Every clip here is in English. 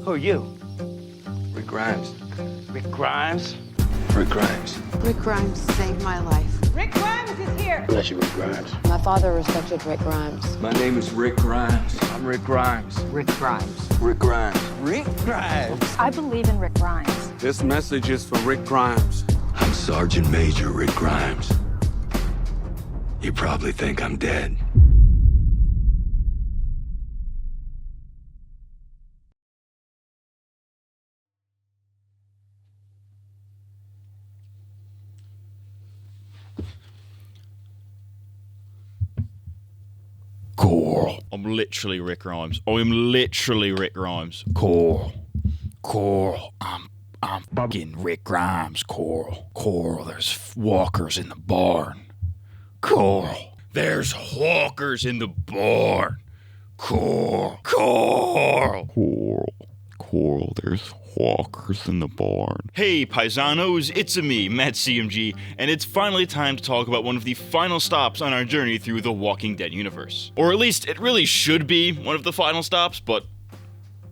Who are you? Rick Grimes. Rick Grimes? Rick Grimes. Rick Grimes saved my life. Rick Grimes is here! Bless you, Rick Grimes. My father respected Rick Grimes. My name is Rick Grimes. I'm Rick Grimes. Rick Grimes. Rick Grimes. Rick Grimes? I believe in Rick Grimes. This message is for Rick Grimes. I'm Sergeant Major Rick Grimes. You probably think I'm dead. Coral. I'm literally Rick Grimes. I'm literally Rick Grimes. Coral. I'm fucking Rick Grimes. Coral. There's walkers in the barn. Coral. There's walkers in the barn. Coral. There's walkers in the barn. Hey paisanos, it's me, MattCMG, and it's finally time to talk about one of the final stops on our journey through the Walking Dead universe. Or at least it really should be one of the final stops, but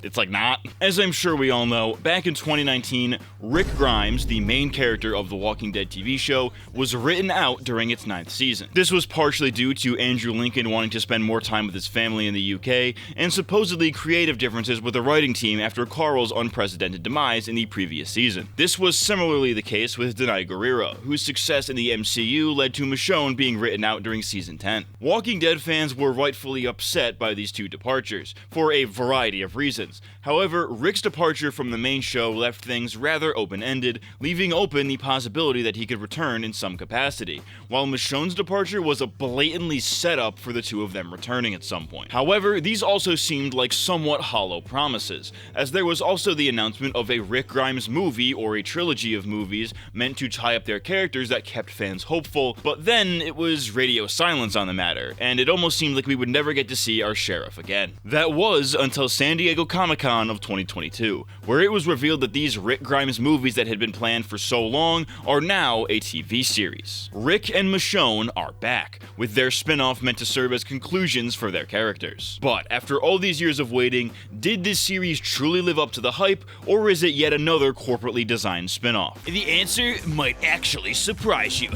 it's like not. As I'm sure we all know, back in 2019, Rick Grimes, the main character of the Walking Dead TV show, was written out during its 9th season. This was partially due to Andrew Lincoln wanting to spend more time with his family in the UK, and supposedly creative differences with the writing team after Carl's unprecedented demise in the previous season. This was similarly the case with Denai Guerrero, whose success in the MCU led to Michonne being written out during season 10. Walking Dead fans were rightfully upset by these two departures, for a variety of reasons. However, Rick's departure from the main show left things rather open-ended, leaving open the possibility that he could return in some capacity, while Michonne's departure was a blatantly setup for the two of them returning at some point. However, these also seemed like somewhat hollow promises, as there was also the announcement of a Rick Grimes movie or a trilogy of movies meant to tie up their characters that kept fans hopeful, but then it was radio silence on the matter, and it almost seemed like we would never get to see our sheriff again. That was until San Diego Comic-Con of 2022, where it was revealed that these Rick Grimes movies that had been planned for so long are now a TV series. Rick and Michonne are back, with their spin-off meant to serve as conclusions for their characters. But after all these years of waiting, did this series truly live up to the hype, or is it yet another corporately designed spin-off? The answer might actually surprise you.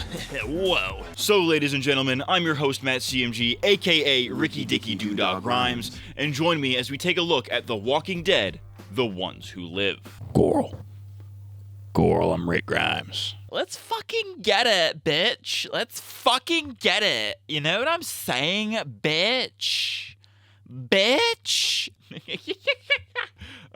Whoa. So ladies and gentlemen, I'm your host MattCMG, aka Ricky Dicky Doodog Grimes, and join me as we take a look at The Walking Dead, The Ones Who Live. Coral, I'm Rick Grimes. Let's fucking get it, bitch. Let's fucking get it. You know what I'm saying, bitch? Bitch.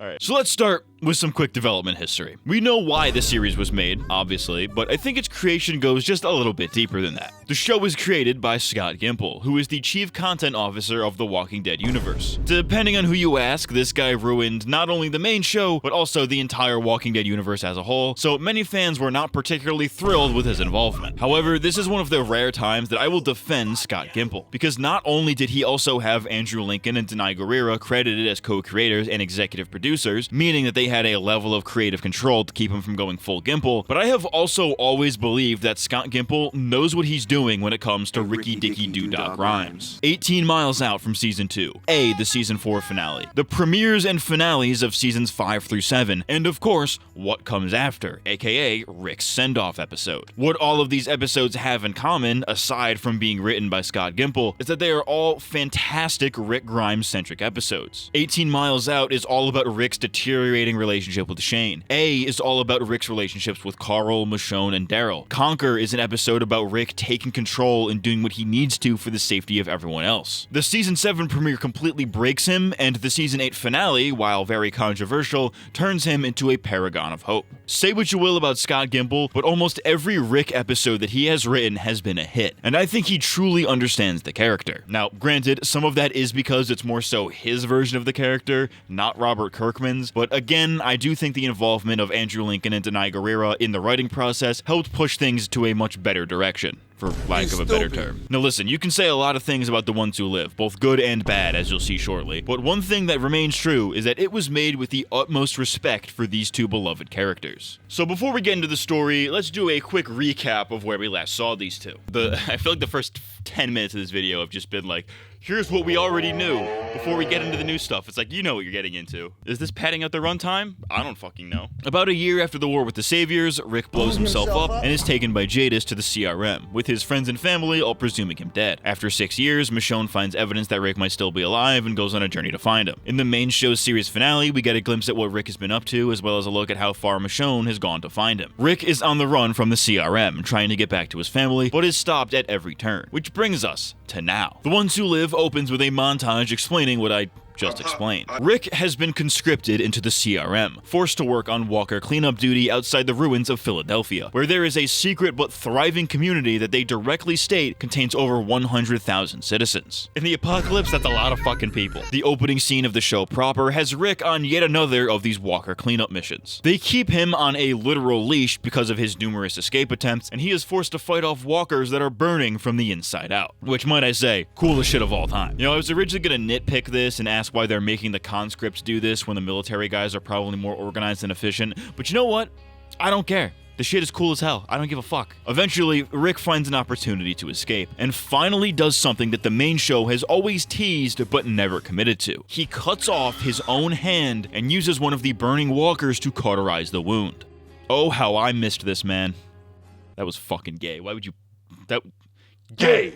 Alright, so let's start with some quick development history. We know why the series was made, obviously, but I think its creation goes just a little bit deeper than that. The show was created by Scott Gimple, who is the chief content officer of the Walking Dead universe. Depending on who you ask, this guy ruined not only the main show, but also the entire Walking Dead universe as a whole, so many fans were not particularly thrilled with his involvement. However, this is one of the rare times that I will defend Scott Gimple, because not only did he also have Andrew Lincoln and Denai Guerrero credited as co-creators and executive producers, meaning that they had a level of creative control to keep him from going full Gimple, but I have also always believed that Scott Gimple knows what he's doing when it comes to Ricky Dicky Doodog Grimes. 18 miles out from Season 2, the Season 4 finale, the premieres and finales of Seasons 5 through 7, and of course, what comes after, aka Rick's send-off episode. What all of these episodes have in common, aside from being written by Scott Gimple, is that they are all fantastic Rick Grimes-centric episodes. 18 Miles Out is all about Rick's deteriorating relationship with Shane. A is all about Rick's relationships with Carl, Michonne, and Daryl. Conquer is an episode about Rick taking control and doing what he needs to for the safety of everyone else. The Season 7 premiere completely breaks him, and the Season 8 finale, while very controversial, turns him into a paragon of hope. Say what you will about Scott Gimple, but almost every Rick episode that he has written has been a hit, and I think he truly understands the character. Now, granted, some of that is because it's more so his version of the character, not Robert Kirkman's, but again, I do think the involvement of Andrew Lincoln and Denai Guerrero in the writing process helped push things to a much better direction, for lack of a better term. Now listen, you can say a lot of things about The Ones Who Live, both good and bad, as you'll see shortly, but one thing that remains true is that it was made with the utmost respect for these two beloved characters. So before we get into the story, let's do a quick recap of where we last saw these two. I feel like the first 10 minutes of this video have just been like, here's what we already knew before we get into the new stuff. It's like, you know what you're getting into. Is this padding out the runtime? I don't fucking know. About a year after the war with the Saviors, Rick blows himself up and is taken by Jadis to the CRM, with his friends and family all presuming him dead. After 6 years, Michonne finds evidence that Rick might still be alive and goes on a journey to find him. In the main show's series finale, we get a glimpse at what Rick has been up to, as well as a look at how far Michonne has gone to find him. Rick is on the run from the CRM, trying to get back to his family, but is stopped at every turn, which brings us to now. The Ones Who Live opens with a montage explaining what I just explained. Rick has been conscripted into the CRM, forced to work on Walker cleanup duty outside the ruins of Philadelphia, where there is a secret but thriving community that they directly state contains over 100,000 citizens. In the apocalypse, that's a lot of fucking people. The opening scene of the show proper has Rick on yet another of these Walker cleanup missions. They keep him on a literal leash because of his numerous escape attempts, and he is forced to fight off walkers that are burning from the inside out. Which, might I say, coolest shit of all time. You know, I was originally gonna nitpick this and ask why they're making the conscripts do this when the military guys are probably more organized and efficient, but you know what? I don't care. The shit is cool as hell. I don't give a fuck. Eventually, Rick finds an opportunity to escape, and finally does something that the main show has always teased but never committed to. He cuts off his own hand and uses one of the burning walkers to cauterize the wound. Oh, how I missed this, man. That was fucking gay. Why would you... That... Gay!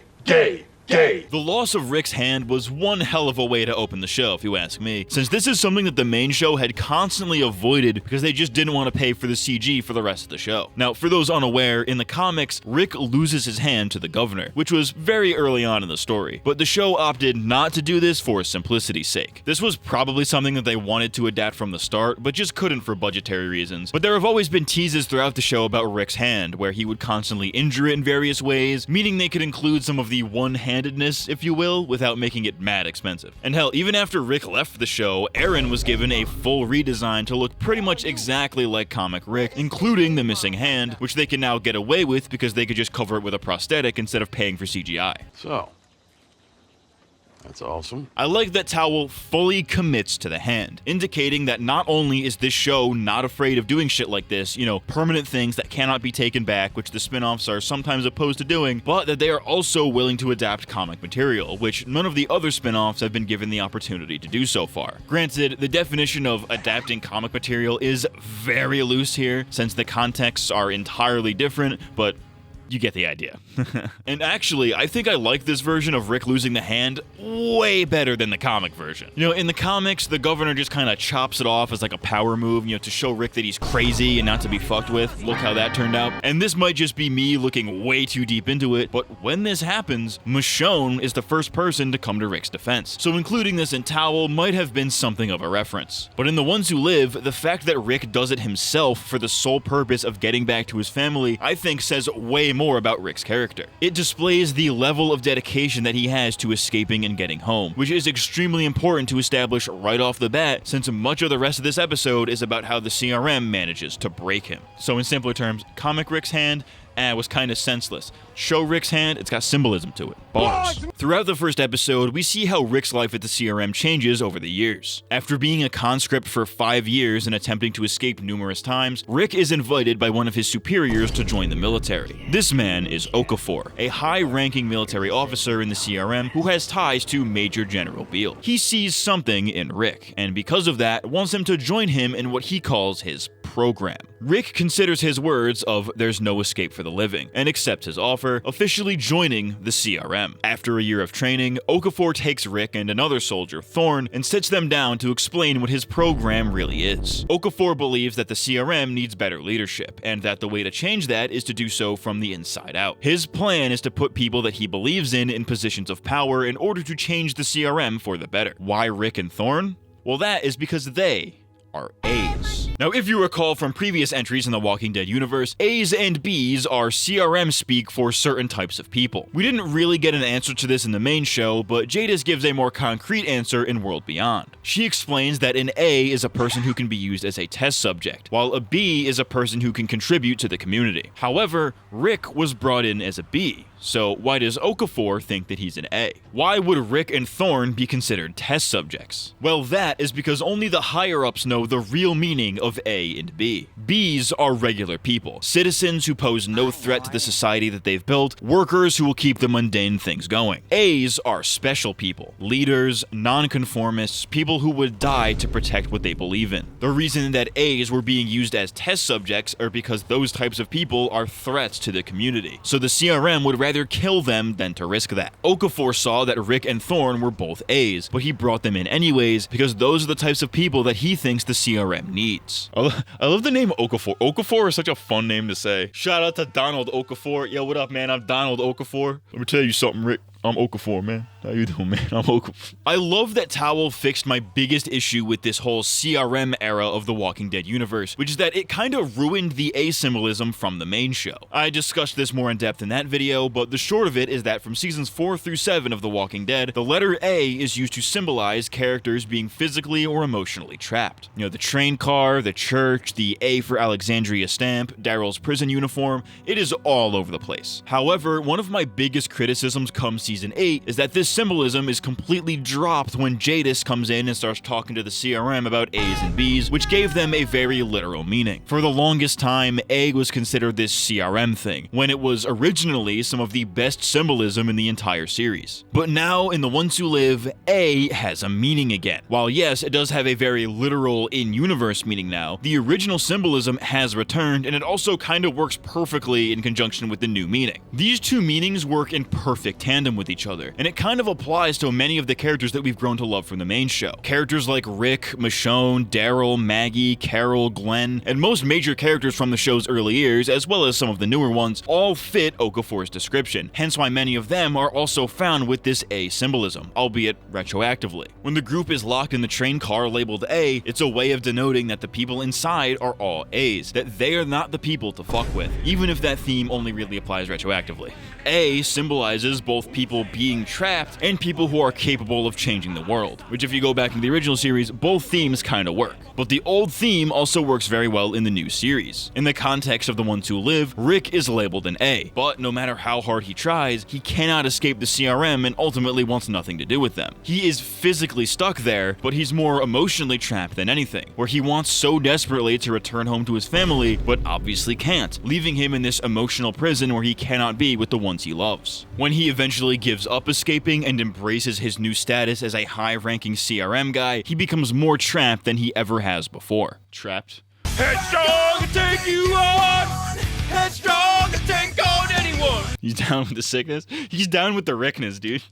The loss of Rick's hand was one hell of a way to open the show, if you ask me, since this is something that the main show had constantly avoided because they just didn't want to pay for the CG for the rest of the show. Now, for those unaware, in the comics, Rick loses his hand to the governor, which was very early on in the story, but the show opted not to do this for simplicity's sake. This was probably something that they wanted to adapt from the start, but just couldn't for budgetary reasons. But there have always been teases throughout the show about Rick's hand, where he would constantly injure it in various ways, meaning they could include some of the one-handedness, if you will, without making it mad expensive. And hell, even after Rick left the show, Aaron was given a full redesign to look pretty much exactly like comic Rick, including the missing hand, which they can now get away with because they could just cover it with a prosthetic instead of paying for CGI. So, that's awesome. I like that Towel fully commits to the hand, indicating that not only is this show not afraid of doing shit like this, you know, permanent things that cannot be taken back, which the spin-offs are sometimes opposed to doing, but that they are also willing to adapt comic material, which none of the other spin-offs have been given the opportunity to do so far. Granted, the definition of adapting comic material is very loose here, since the contexts are entirely different, but you get the idea. And actually, I think I like this version of Rick losing the hand way better than the comic version. You know, in the comics, the governor just kind of chops it off as like a power move, you know, to show Rick that he's crazy and not to be fucked with. Look how that turned out. And this might just be me looking way too deep into it, but when this happens, Michonne is the first person to come to Rick's defense. So including this in Towel might have been something of a reference. But in The Ones Who Live, the fact that Rick does it himself for the sole purpose of getting back to his family, I think says way more about Rick's character. It displays the level of dedication that he has to escaping and getting home, which is extremely important to establish right off the bat, since much of the rest of this episode is about how the CRM manages to break him. So in simpler terms, comic Rick's hand was kind of senseless. Show Rick's hand, it's got symbolism to it. Bars. Throughout the first episode, we see how Rick's life at the CRM changes over the years. After being a conscript for 5 years and attempting to escape numerous times, Rick is invited by one of his superiors to join the military. This man is Okafor, a high-ranking military officer in the CRM who has ties to Major General Beale. He sees something in Rick, and because of that, wants him to join him in what he calls his program. Rick considers his words of "there's no escape for the living" and accepts his offer, officially joining the CRM. After a year of training, Okafor takes Rick and another soldier, Thorn, and sits them down to explain what his program really is. Okafor believes that the CRM needs better leadership, and that the way to change that is to do so from the inside out. His plan is to put people that he believes in positions of power in order to change the CRM for the better. Why Rick and Thorn? Well, that is because they are A's. Now, if you recall from previous entries in the Walking Dead universe, A's and B's are CRM speak for certain types of people. We didn't really get an answer to this in the main show, but Jadis gives a more concrete answer in World Beyond. She explains that an A is a person who can be used as a test subject, while a B is a person who can contribute to the community. However, Rick was brought in as a B, So why does Okafor think that he's an A? Why would Rick and Thorne be considered test subjects? Well, that is because only the higher-ups know the real meaning of A and B. Bs are regular people, citizens who pose no threat to the society that they've built, workers who will keep the mundane things going. A's are special people, leaders, nonconformists, people who would die to protect what they believe in. The reason that A's were being used as test subjects are because those types of people are threats to the community, so the CRM would rather kill them than to risk that. Okafor saw that Rick and Thorne were both A's, but he brought them in anyways because those are the types of people that he thinks the CRM needs. I love the name Okafor. Okafor is such a fun name to say. Shout out to Donald Okafor. Yo, what up, man? I'm Donald Okafor. Let me tell you something, Rick. I'm Okafor, man. How you doing, man? I'm Okafor. I love that Towel fixed my biggest issue with this whole CRM era of the Walking Dead universe, which is that it kind of ruined the A symbolism from the main show. I discussed this more in depth in that video, but the short of it is that from seasons 4 through 7 of The Walking Dead, the letter A is used to symbolize characters being physically or emotionally trapped. You know, the train car, the church, the A for Alexandria stamp, Daryl's prison uniform, it is all over the place. However, one of my biggest criticisms comes Season 8 is that this symbolism is completely dropped when Jadis comes in and starts talking to the CRM about A's and B's, which gave them a very literal meaning. For the longest time, A was considered this CRM thing, when it was originally some of the best symbolism in the entire series. But now, in The Ones Who Live, A has a meaning again. While yes, it does have a very literal in-universe meaning now, the original symbolism has returned, and it also kind of works perfectly in conjunction with the new meaning. These two meanings work in perfect tandem with each other, and it kind of applies to many of the characters that we've grown to love from the main show. Characters like Rick, Michonne, Daryl, Maggie, Carol, Glenn, and most major characters from the show's early years, as well as some of the newer ones, all fit Okafor's description, hence why many of them are also found with this A symbolism, albeit retroactively. When the group is locked in the train car labeled A, it's a way of denoting that the people inside are all A's, that they are not the people to fuck with, even if that theme only really applies retroactively. A symbolizes both people being trapped and people who are capable of changing the world, which if you go back in the original series, both themes kind of work. But the old theme also works very well in the new series. In the context of The Ones Who Live, Rick is labeled an A, but no matter how hard he tries, he cannot escape the CRM and ultimately wants nothing to do with them. He is physically stuck there, but he's more emotionally trapped than anything, where he wants so desperately to return home to his family, but obviously can't, leaving him in this emotional prison where he cannot be with the ones he loves. When he eventually gives up escaping and embraces his new status as a high-ranking CRM guy, he becomes more trapped than he ever has before. Trapped? Headstrong, take you on! Headstrong, take on anyone! He's down with the sickness? He's down with the Rickness, dude.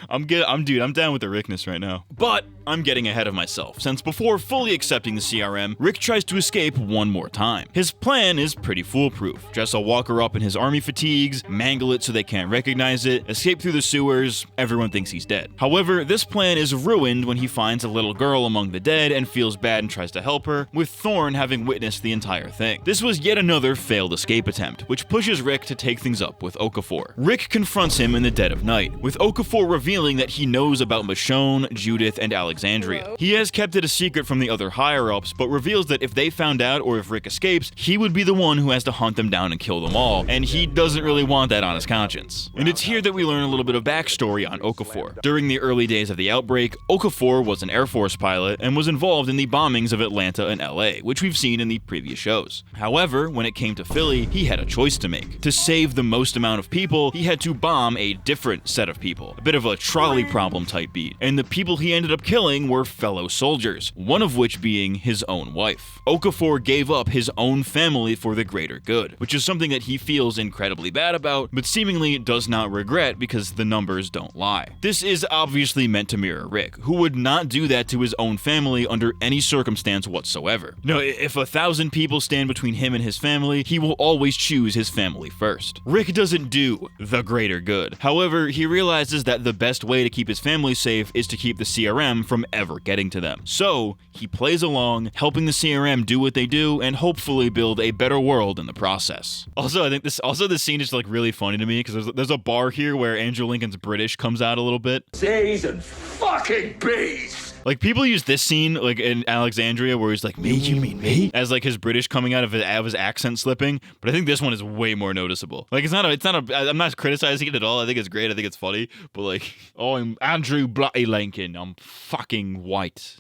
I'm down with the Rickness right now. But I'm getting ahead of myself, since before fully accepting the CRM, Rick tries to escape one more time. His plan is pretty foolproof. Dress a walker up in his army fatigues, mangle it so they can't recognize it, escape through the sewers, everyone thinks he's dead. However, this plan is ruined when he finds a little girl among the dead and feels bad and tries to help her, with Thorne having witnessed the entire thing. This was yet another failed escape attempt, which pushes Rick to take things up with Okafor. Rick confronts him in the dead of night, with Okafor revealing that he knows about Michonne, Judith, and Alexandria. He has kept it a secret from the other higher-ups, but reveals that if they found out or if Rick escapes, he would be the one who has to hunt them down and kill them all, and he doesn't really want that on his conscience. And it's here that we learn a little bit of backstory on Okafor. During the early days of the outbreak, Okafor was an Air Force pilot and was involved in the bombings of Atlanta and LA, which we've seen in the previous shows. However, when it came to Philly, he had a choice to make. To save the most amount of people, he had to bomb a different set of people, a bit of a trolley problem type beat, and the people he ended up killing were fellow soldiers, one of which being his own wife. Okafor gave up his own family for the greater good, which is something that he feels incredibly bad about, but seemingly does not regret because the numbers don't lie. This is obviously meant to mirror Rick, who would not do that to his own family under any circumstance whatsoever. No, if 1,000 people stand between him and his family, he will always choose his family first. Rick doesn't do the greater good. However, he realizes that the best way to keep his family safe is to keep the CRM from ever getting to them. So, he plays along, helping the CRM do what they do, and hopefully build a better world in the process. Also, I think this scene is like really funny to me, because there's a bar here where Andrew Lincoln's British comes out a little bit. A's and fucking B's! Like, people use this scene, like in Alexandria, where he's like, me, you mean me? As like his British coming out of his accent slipping. But I think this one is way more noticeable. Like, I'm not criticizing it at all. I think it's great. I think it's funny. But like, oh, I'm Andrew Bloody Lincoln. I'm fucking white.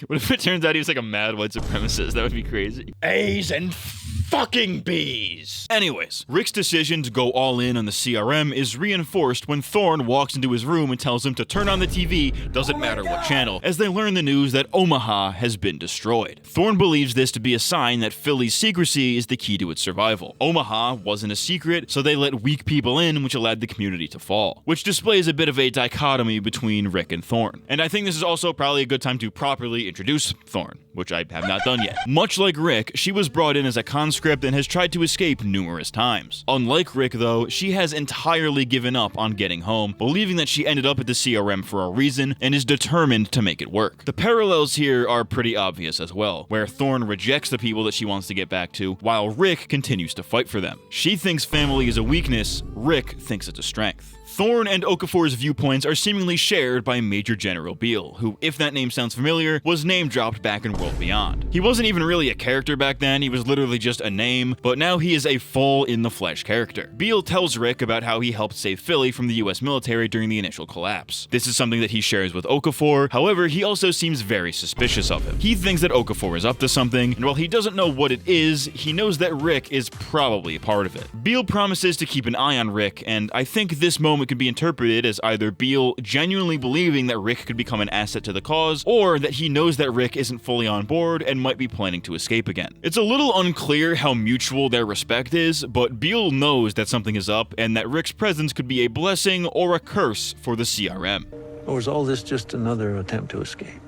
What if it turns out he was like a mad white supremacist? That would be crazy. A's and fucking B's. Anyways, Rick's decision to go all in on the CRM is reinforced when Thorne walks into his room and tells him to turn on the TV, doesn't matter what channel, as they learn the news that Omaha has been destroyed. Thorne believes this to be a sign that Philly's secrecy is the key to its survival. Omaha wasn't a secret, so they let weak people in, which allowed the community to fall, which displays a bit of a dichotomy between Rick and Thorne. And I think this is also probably a good time to properly introduce Thorne, which I have not done yet. Much like Rick, she was brought in as a conscript and has tried to escape numerous times. Unlike Rick, though, she has entirely given up on getting home, believing that she ended up at the CRM for a reason and is determined to make it work. The parallels here are pretty obvious as well, where Thorne rejects the people that she wants to get back to, while Rick continues to fight for them. She thinks family is a weakness, Rick thinks it's a strength. Thorne and Okafor's viewpoints are seemingly shared by Major General Beale, who, if that name sounds familiar, was name-dropped back in World Beyond. He wasn't even really a character back then, he was literally just a name, but now he is a full in-the-flesh character. Beale tells Rick about how he helped save Philly from the US military during the initial collapse. This is something that he shares with Okafor, however, he also seems very suspicious of him. He thinks that Okafor is up to something, and while he doesn't know what it is, he knows that Rick is probably a part of it. Beale promises to keep an eye on Rick, and I think this moment could be interpreted as either Beale genuinely believing that Rick could become an asset to the cause, or that he knows that Rick isn't fully on board and might be planning to escape again. It's a little unclear how mutual their respect is, but Beale knows that something is up and that Rick's presence could be a blessing or a curse for the CRM. Or is all this just another attempt to escape?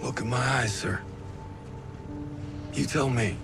Look in my eyes, sir. You tell me.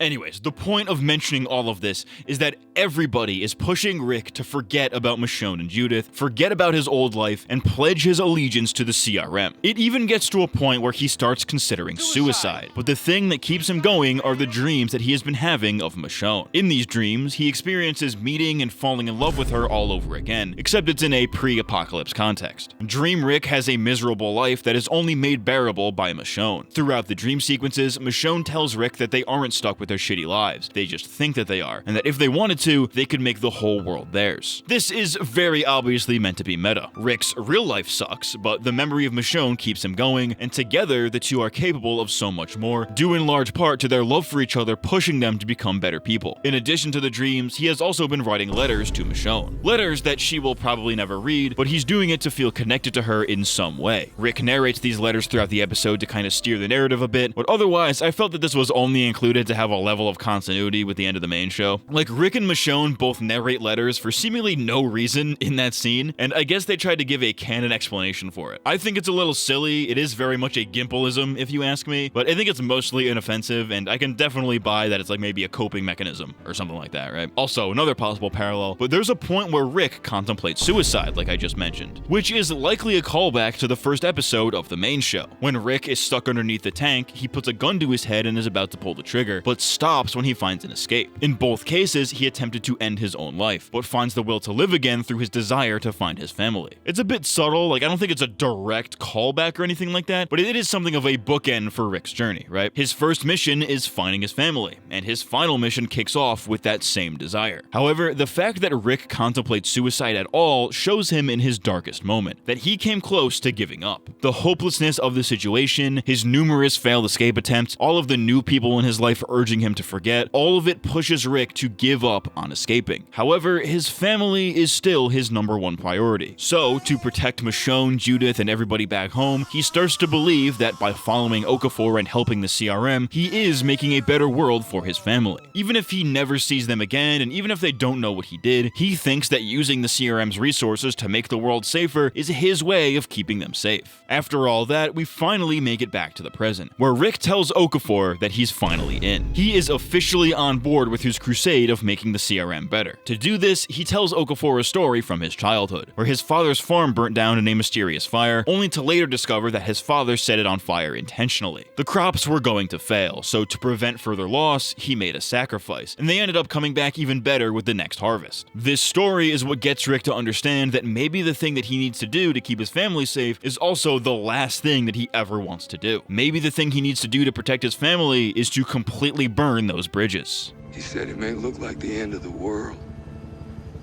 Anyways, the point of mentioning all of this is that everybody is pushing Rick to forget about Michonne and Judith, forget about his old life, and pledge his allegiance to the CRM. It even gets to a point where he starts considering suicide. But the thing that keeps him going are the dreams that he has been having of Michonne. In these dreams, he experiences meeting and falling in love with her all over again, except it's in a pre-apocalypse context. Dream Rick has a miserable life that is only made bearable by Michonne. Throughout the dream sequences, Michonne tells Rick that they aren't stuck with their shitty lives, they just think that they are, and that if they wanted to, they could make the whole world theirs. This is very obviously meant to be meta. Rick's real life sucks, but the memory of Michonne keeps him going, and together the two are capable of so much more, due in large part to their love for each other pushing them to become better people. In addition to the dreams, he has also been writing letters to Michonne. Letters that she will probably never read, but he's doing it to feel connected to her in some way. Rick narrates these letters throughout the episode to kind of steer the narrative a bit, but otherwise I felt that this was only included to have a level of continuity with the end of the main show. Like, Rick and Michonne both narrate letters for seemingly no reason in that scene, and I guess they tried to give a canon explanation for it. I think it's a little silly, it is very much a Gimpelism if you ask me, but I think it's mostly inoffensive, and I can definitely buy that it's like maybe a coping mechanism or something like that, right? Also, another possible parallel, but there's a point where Rick contemplates suicide, like I just mentioned, which is likely a callback to the first episode of the main show. When Rick is stuck underneath the tank, he puts a gun to his head and is about to pull the trigger, but stops when he finds an escape. In both cases, he attempted to end his own life, but finds the will to live again through his desire to find his family. It's a bit subtle, like I don't think it's a direct callback or anything like that, but it is something of a bookend for Rick's journey, right? His first mission is finding his family, and his final mission kicks off with that same desire. However, the fact that Rick contemplates suicide at all shows him in his darkest moment, that he came close to giving up. The hopelessness of the situation, his numerous failed escape attempts, all of the new people in his life urging him to forget, all of it pushes Rick to give up on escaping. However, his family is still his number one priority. So, to protect Michonne, Judith, and everybody back home, he starts to believe that by following Okafor and helping the CRM, he is making a better world for his family. Even if he never sees them again, and even if they don't know what he did, he thinks that using the CRM's resources to make the world safer is his way of keeping them safe. After all that, we finally make it back to the present, where Rick tells Okafor that he's finally in. He is officially on board with his crusade of making the CRM better. To do this, he tells Okafor a story from his childhood, where his father's farm burnt down in a mysterious fire, only to later discover that his father set it on fire intentionally. The crops were going to fail, so to prevent further loss, he made a sacrifice, and they ended up coming back even better with the next harvest. This story is what gets Rick to understand that maybe the thing that he needs to do to keep his family safe is also the last thing that he ever wants to do. Maybe the thing he needs to do to protect his family is to completely burn those bridges. He said it may look like the end of the world,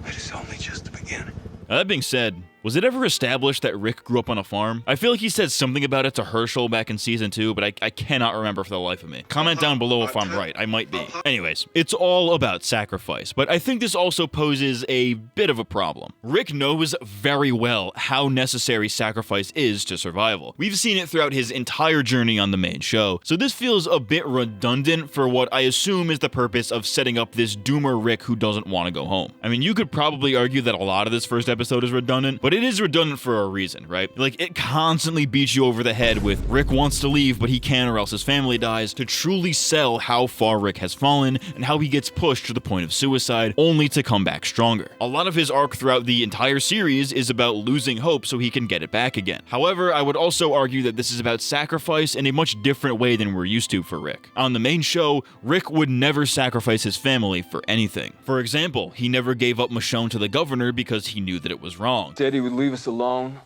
but it's only just the beginning. That being said, was it ever established that Rick grew up on a farm? I feel like he said something about it to Herschel back in season 2, but I cannot remember for the life of me. Comment down below if I'm right, I might be. Anyways, it's all about sacrifice, but I think this also poses a bit of a problem. Rick knows very well how necessary sacrifice is to survival. We've seen it throughout his entire journey on the main show, so this feels a bit redundant for what I assume is the purpose of setting up this doomer Rick who doesn't want to go home. I mean, you could probably argue that a lot of this first episode is redundant, but it is redundant for a reason, right? Like, it constantly beats you over the head with Rick wants to leave, but he can't or else his family dies, to truly sell how far Rick has fallen and how he gets pushed to the point of suicide, only to come back stronger. A lot of his arc throughout the entire series is about losing hope so he can get it back again. However, I would also argue that this is about sacrifice in a much different way than we're used to for Rick. On the main show, Rick would never sacrifice his family for anything. For example, he never gave up Michonne to the governor because he knew that it was wrong. Said he would leave us alone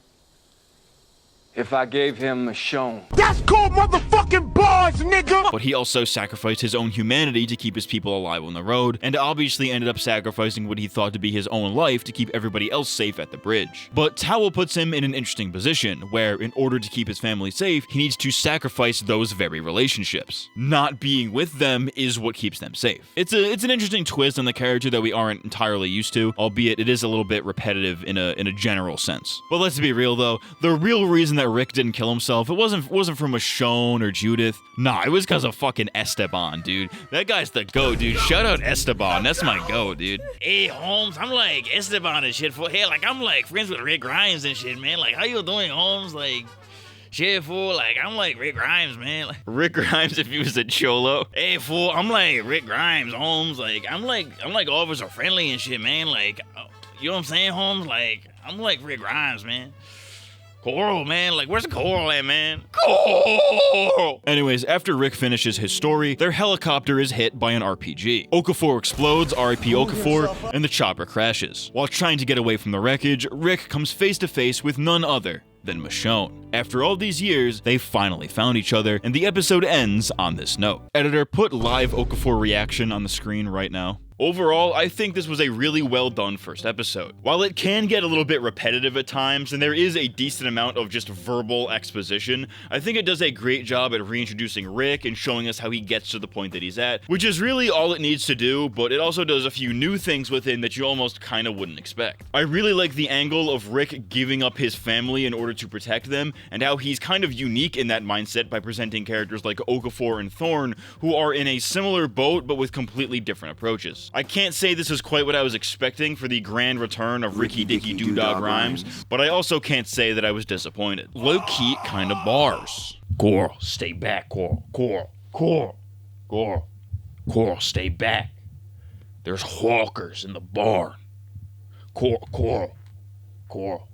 if I gave him Michonne. That's called motherfucking bars, nigga! But he also sacrificed his own humanity to keep his people alive on the road, and obviously ended up sacrificing what he thought to be his own life to keep everybody else safe at the bridge. But Towel puts him in an interesting position, where in order to keep his family safe, he needs to sacrifice those very relationships. Not being with them is what keeps them safe. It's an interesting twist on the character that we aren't entirely used to, albeit it is a little bit repetitive in a general sense. But let's be real though, the real reason that Rick didn't kill himself, it wasn't for Michonne or Judith. Nah, it was because of fucking Esteban, dude. That guy's the GOAT, dude. Shout out Esteban. That's my GOAT, dude. Hey, Holmes, I'm like Esteban and shit. Hey, like, I'm like friends with Rick Grimes and shit, man. Like, how you doing, Holmes? Like, shit, fool. Like, I'm like Rick Grimes, man. Like, Rick Grimes if he was a cholo. hey, fool, I'm like Rick Grimes, Holmes. Like, I'm like officer friendly and shit, man. Like, you know what I'm saying, Holmes? Like, I'm like Rick Grimes, man. Coral, man. Like, where's the coral at, man? Coral! Anyways, after Rick finishes his story, their helicopter is hit by an RPG. Okafor explodes, RIP Okafor, and the chopper crashes. While trying to get away from the wreckage, Rick comes face to face with none other than Michonne. After all these years, they finally found each other, and the episode ends on this note. Editor, put live Okafor reaction on the screen right now. Overall, I think this was a really well done first episode. While it can get a little bit repetitive at times, and there is a decent amount of just verbal exposition, I think it does a great job at reintroducing Rick and showing us how he gets to the point that he's at, which is really all it needs to do, but it also does a few new things with him that you almost kinda wouldn't expect. I really like the angle of Rick giving up his family in order to protect them, and how he's kind of unique in that mindset by presenting characters like Okafor and Thorn, who are in a similar boat but with completely different approaches. I can't say this is quite what I was expecting for the grand return of Ricky Dicky Doo-Dog Rhymes, but I also can't say that I was disappointed. Low-key kind of bars. Coral, stay back, Coral. Coral, Coral, Coral, Coral, stay back. There's hawkers in the barn. Coral, Coral, Coral.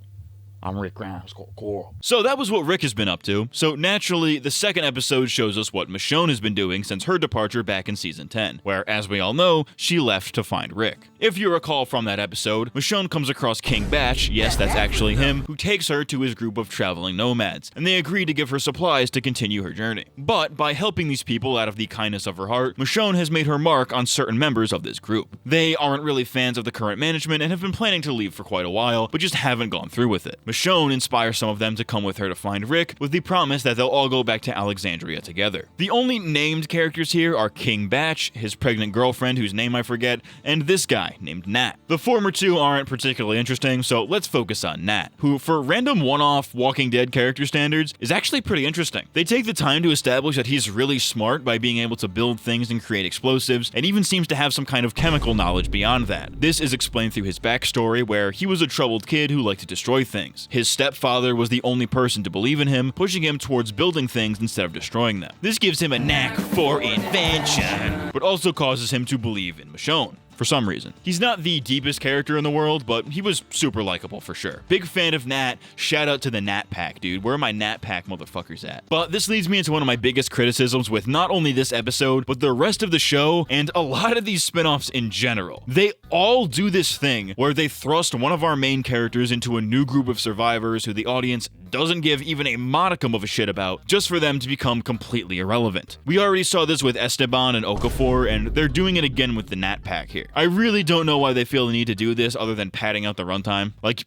I'm Rick Grimes, Coral. So that was what Rick has been up to. So naturally, the second episode shows us what Michonne has been doing since her departure back in season 10, where, as we all know, she left to find Rick. If you recall from that episode, Michonne comes across King Batch, yes, that's actually him, who takes her to his group of traveling nomads, and they agree to give her supplies to continue her journey. But by helping these people out of the kindness of her heart, Michonne has made her mark on certain members of this group. They aren't really fans of the current management and have been planning to leave for quite a while, but just haven't gone through with it. Michonne inspires some of them to come with her to find Rick, with the promise that they'll all go back to Alexandria together. The only named characters here are King Batch, his pregnant girlfriend whose name I forget, and this guy named Nat. The former two aren't particularly interesting, so let's focus on Nat, who for random one-off Walking Dead character standards is actually pretty interesting. They take the time to establish that he's really smart by being able to build things and create explosives, and even seems to have some kind of chemical knowledge beyond that. This is explained through his backstory, where he was a troubled kid who liked to destroy things. His stepfather was the only person to believe in him, pushing him towards building things instead of destroying them. This gives him a knack for invention, but also causes him to believe in Michonne. for some reason. He's not the deepest character in the world, but he was super likable for sure. Big fan of Nat. Shout out to the Nat Pack, dude. Where are my Nat Pack motherfuckers at? But this leads me into one of my biggest criticisms with not only this episode, but the rest of the show and a lot of these spin-offs in general. They all do this thing where they thrust one of our main characters into a new group of survivors who the audience doesn't give even a modicum of a shit about, just for them to become completely irrelevant. We already saw this with Esteban and Okafor, and they're doing it again with the Nat Pack here. I really don't know why they feel the need to do this other than padding out the runtime. Like,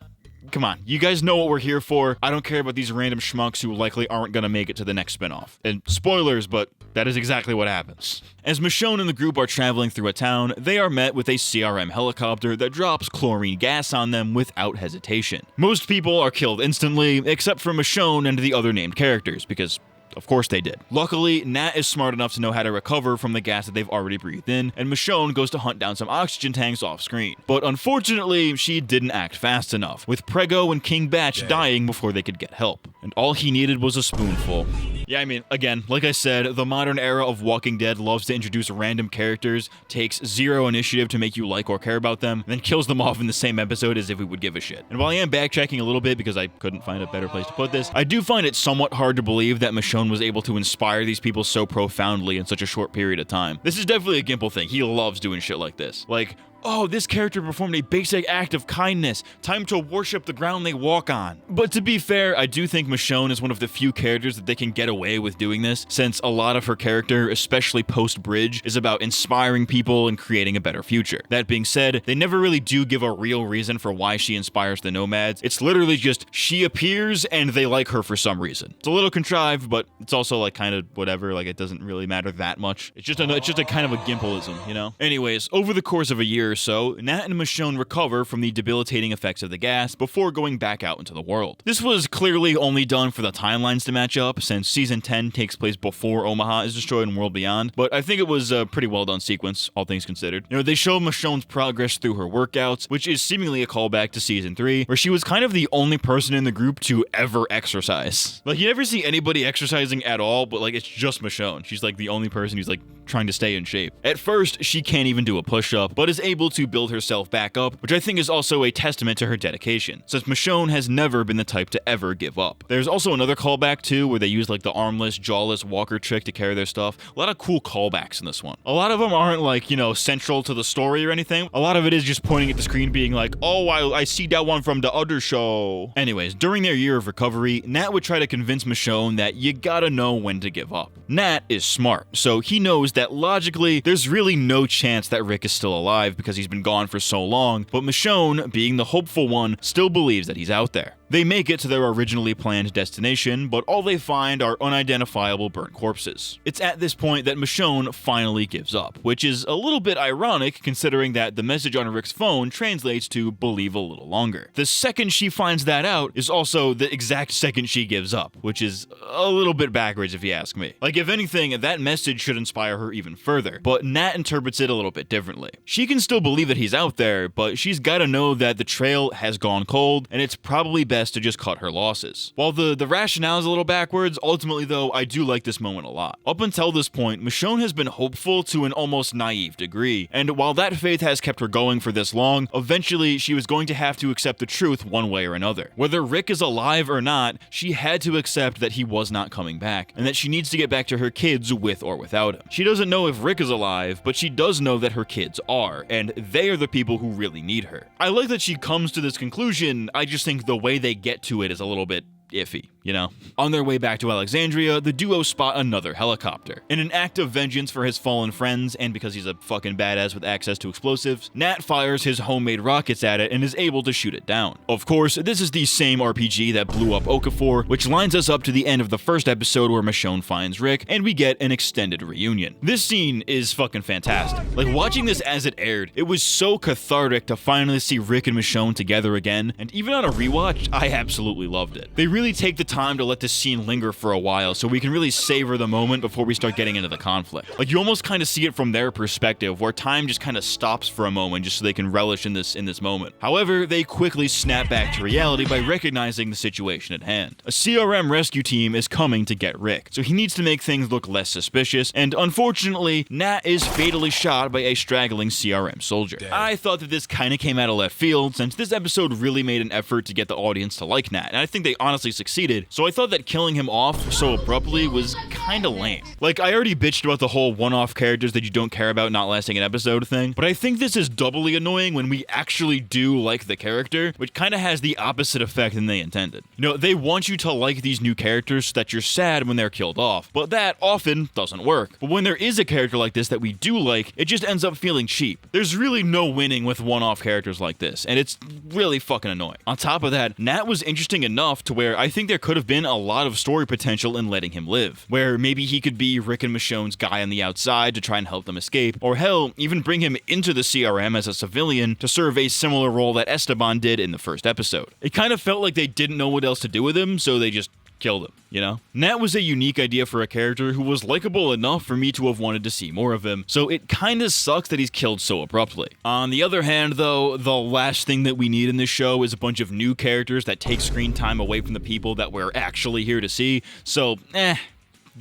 come on, you guys know what we're here for. I don't care about these random schmucks who likely aren't gonna make it to the next spinoff. And spoilers, but that is exactly what happens. As Michonne and the group are traveling through a town, they are met with a CRM helicopter that drops chlorine gas on them without hesitation. Most people are killed instantly, except for Michonne and the other named characters, because of course they did. Luckily, Nat is smart enough to know how to recover from the gas that they've already breathed in, and Michonne goes to hunt down some oxygen tanks off screen. But unfortunately, she didn't act fast enough, with Prego and King Batch dying before they could get help. And all he needed was a spoonful. Yeah, I mean, again, like I said, the modern era of Walking Dead loves to introduce random characters, takes zero initiative to make you like or care about them, then kills them off in the same episode as if we would give a shit. And while I am backtracking a little bit because I couldn't find a better place to put this, I do find it somewhat hard to believe that Michonne was able to inspire these people so profoundly in such a short period of time. This is definitely a Gimple thing. He loves doing shit like this. Like, oh, this character performed a basic act of kindness. Time to worship the ground they walk on. But to be fair, I do think Michonne is one of the few characters that they can get away with doing this, since a lot of her character, especially post-Bridge, is about inspiring people and creating a better future. That being said, they never really do give a real reason for why she inspires the Nomads. It's literally just she appears and they like her for some reason. It's a little contrived, but it's also like kind of whatever, like it doesn't really matter that much. It's just a kind of a Gimpleism, you know? Anyways, over the course of a year or so, Nat and Michonne recover from the debilitating effects of the gas before going back out into the world. This was clearly only done for the timelines to match up, since Season 10 takes place before Omaha is destroyed in World Beyond, but I think it was a pretty well done sequence, all things considered. You know, they show Michonne's progress through her workouts, which is seemingly a callback to Season 3, where she was kind of the only person in the group to ever exercise. Like, you never see anybody exercising at all, but like, it's just Michonne. She's like the only person who's like trying to stay in shape. At first, she can't even do a push-up, but is able to build herself back up, which I think is also a testament to her dedication, since Michonne has never been the type to ever give up. There's also another callback too, where they use like the armless, jawless walker trick to carry their stuff. A lot of cool callbacks in this one. A lot of them aren't like, you know, central to the story or anything. A lot of it is just pointing at the screen being like, oh, I see that one from the other show. Anyways, during their year of recovery, Nat would try to convince Michonne that you gotta know when to give up. Nat is smart, so he knows that logically, there's really no chance that Rick is still alive because he's been gone for so long, but Michonne, being the hopeful one, still believes that he's out there. They make it to their originally planned destination, but all they find are unidentifiable burnt corpses. It's at this point that Michonne finally gives up, which is a little bit ironic considering that the message on Rick's phone translates to believe a little longer. The second she finds that out is also the exact second she gives up, which is a little bit backwards if you ask me. Like, if anything, that message should inspire her even further, but Nat interprets it a little bit differently. She can still believe that he's out there, but she's gotta know that the trail has gone cold, and it's probably best to just cut her losses. While the rationale is a little backwards, ultimately though, I do like this moment a lot. Up until this point, Michonne has been hopeful to an almost naive degree, and while that faith has kept her going for this long, eventually she was going to have to accept the truth one way or another. Whether Rick is alive or not, she had to accept that he was not coming back, and that she needs to get back to her kids with or without him. She doesn't know if Rick is alive, but she does know that her kids are, and they are the people who really need her. I like that she comes to this conclusion, I just think the way they get to it is a little bit iffy, you know? On their way back to Alexandria, the duo spot another helicopter. In an act of vengeance for his fallen friends, and because he's a fucking badass with access to explosives, Nat fires his homemade rockets at it and is able to shoot it down. Of course, this is the same RPG that blew up Okafor, which lines us up to the end of the first episode where Michonne finds Rick, and we get an extended reunion. This scene is fucking fantastic. Like, watching this as it aired, it was so cathartic to finally see Rick and Michonne together again, and even on a rewatch, I absolutely loved it. They really really take the time to let this scene linger for a while so we can really savor the moment before we start getting into the conflict. Like, you almost kind of see it from their perspective, where time just kind of stops for a moment just so they can relish in this moment. However, they quickly snap back to reality by recognizing the situation at hand. A CRM rescue team is coming to get Rick, so he needs to make things look less suspicious, and unfortunately, Nat is fatally shot by a straggling CRM soldier. I thought that this kind of came out of left field, since this episode really made an effort to get the audience to like Nat, and I think they honestly succeeded, so I thought that killing him off so abruptly was kinda lame. Like, I already bitched about the whole one-off characters that you don't care about not lasting an episode thing, but I think this is doubly annoying when we actually do like the character, which kinda has the opposite effect than they intended. You know, they want you to like these new characters so that you're sad when they're killed off, but that often doesn't work. But when there is a character like this that we do like, it just ends up feeling cheap. There's really no winning with one-off characters like this, and it's really fucking annoying. On top of that, Nat was interesting enough to where I think there could have been a lot of story potential in letting him live, where maybe he could be Rick and Michonne's guy on the outside to try and help them escape, or hell, even bring him into the CRM as a civilian to serve a similar role that Esteban did in the first episode. It kind of felt like they didn't know what else to do with him, so they just killed him, you know? Nat was a unique idea for a character who was likable enough for me to have wanted to see more of him, so it kinda sucks that he's killed so abruptly. On the other hand, though, the last thing that we need in this show is a bunch of new characters that take screen time away from the people that we're actually here to see, so,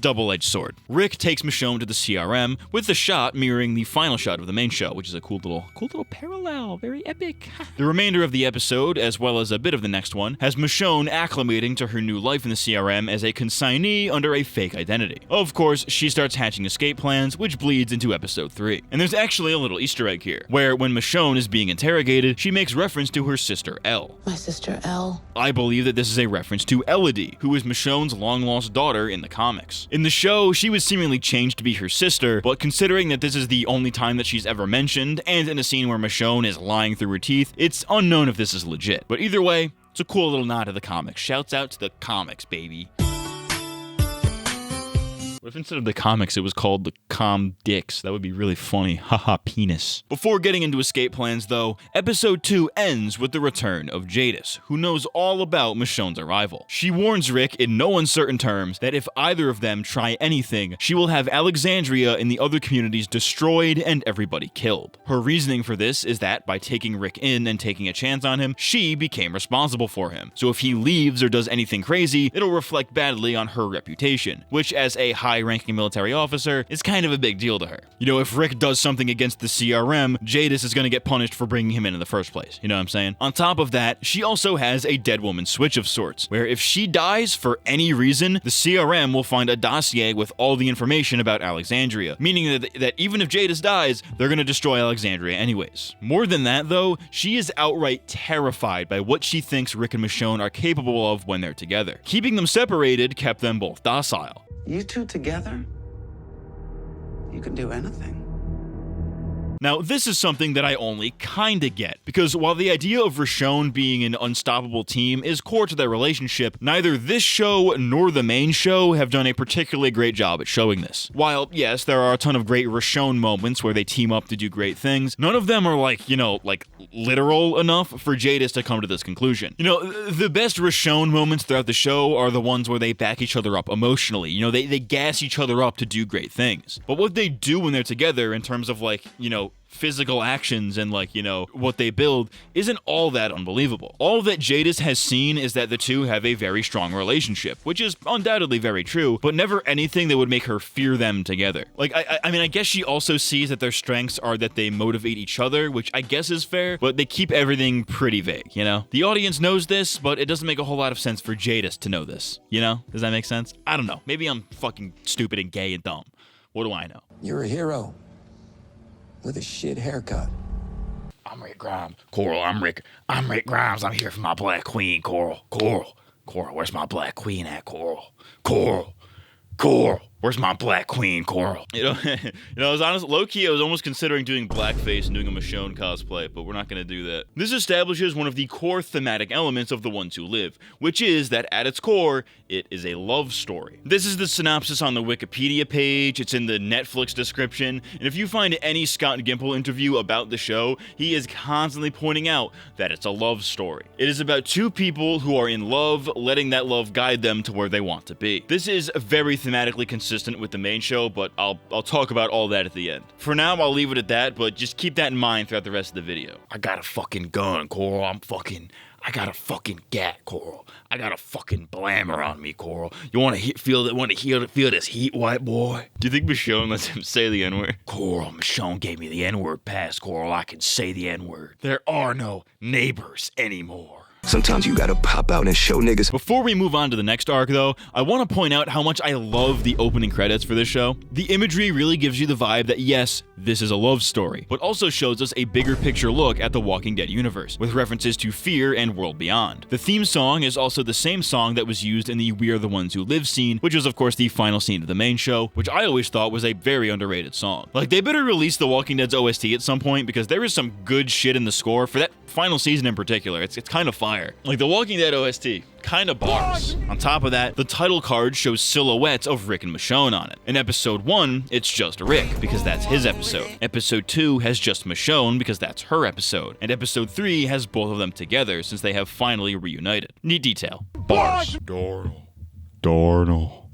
double-edged sword. Rick takes Michonne to the CRM, with the shot mirroring the final shot of the main show, which is a cool little parallel, very epic. The remainder of the episode, as well as a bit of the next one, has Michonne acclimating to her new life in the CRM as a consignee under a fake identity. Of course, she starts hatching escape plans, which bleeds into episode 3. And there's actually a little Easter egg here, where when Michonne is being interrogated, she makes reference to her sister Elle. My sister Elle. I believe that this is a reference to Elodie, who is Michonne's long-lost daughter in the comics. In the show, she was seemingly changed to be her sister, but considering that this is the only time that she's ever mentioned, and in a scene where Michonne is lying through her teeth, it's unknown if this is legit. But either way, it's a cool little nod to the comics. Shouts out to the comics, baby. What if instead of the comics, it was called the Com Dicks? That would be really funny. Haha, penis. Before getting into escape plans, though, episode 2 ends with the return of Jadis, who knows all about Michonne's arrival. She warns Rick in no uncertain terms that if either of them try anything, she will have Alexandria and the other communities destroyed and everybody killed. Her reasoning for this is that by taking Rick in and taking a chance on him, she became responsible for him. So if he leaves or does anything crazy, it'll reflect badly on her reputation, which as a high-ranking military officer is kind of a big deal to her. You know, if Rick does something against the CRM, Jadis is going to get punished for bringing him in the first place. You know what I'm saying? On top of that, she also has a dead woman switch of sorts, where if she dies for any reason, the CRM will find a dossier with all the information about Alexandria, meaning that even if Jadis dies, they're going to destroy Alexandria anyways. More than that, though, she is outright terrified by what she thinks Rick and Michonne are capable of when they're together. Keeping them separated kept them both docile. You two together? You can do anything. Now, this is something that I only kinda get, because while the idea of Michonne being an unstoppable team is core to their relationship, neither this show nor the main show have done a particularly great job at showing this. While, yes, there are a ton of great Michonne moments where they team up to do great things, none of them are like literal enough for Jadis to come to this conclusion. You know, the best Michonne moments throughout the show are the ones where they back each other up emotionally. You know, they gas each other up to do great things. But what they do when they're together in terms of physical actions and what they build isn't all that unbelievable. All that Jadis has seen is that the two have a very strong relationship, which is undoubtedly very true, but never anything that would make her fear them together. I guess she also sees that their strengths are that they motivate each other, which I guess is fair, but they keep everything pretty vague, you know? The audience knows this, but it doesn't make a whole lot of sense for Jadis to know this, you know? Does that make sense? I don't know. Maybe I'm fucking stupid and gay and dumb. What do I know? You're a hero. With a shit haircut. I'm Rick Grimes. Coral, I'm Rick Grimes. I'm here for my black queen, Coral. Coral, where's my black queen at, Coral? Coral, Where's my black queen, Coral? I was honest, low-key, I was almost considering doing blackface and doing a Michonne cosplay, but we're not going to do that. This establishes one of the core thematic elements of The Ones Who Live, which is that at its core, it is a love story. This is the synopsis on the Wikipedia page, it's in the Netflix description, and if you find any Scott Gimple interview about the show, he is constantly pointing out that it's a love story. It is about two people who are in love, letting that love guide them to where they want to be. This is very thematically consistent with the main show, but I'll talk about all that at the end. For now, I'll leave it at that, but just keep that in mind throughout the rest of the video. I got a fucking gun, Coral. I got a fucking gat, Coral. I got a fucking blammer on me, Coral. You want to feel this heat, white boy? Do you think Michonne lets him say the N-word? Coral, Michonne gave me the N-word pass, Coral. I can say the N-word. There are no neighbors anymore. Sometimes you gotta pop out and show niggas. Before we move on to the next arc, though, I want to point out how much I love the opening credits for this show. The imagery really gives you the vibe that, yes, this is a love story, but also shows us a bigger picture look at the Walking Dead universe, with references to Fear and World Beyond. The theme song is also the same song that was used in the We Are the Ones Who Live scene, which was, of course, the final scene of the main show, which I always thought was a very underrated song. Like, they better release the Walking Dead's OST at some point, because there is some good shit in the score for that final season in particular. It's kind of fire. Like, the Walking Dead OST, kind of bars. On top of that, the title card shows silhouettes of Rick and Michonne on it. In episode 1, it's just Rick, because that's his episode. Episode 2 has just Michonne, because that's her episode. And episode 3 has both of them together, since they have finally reunited. Neat detail. Bars. Darnell.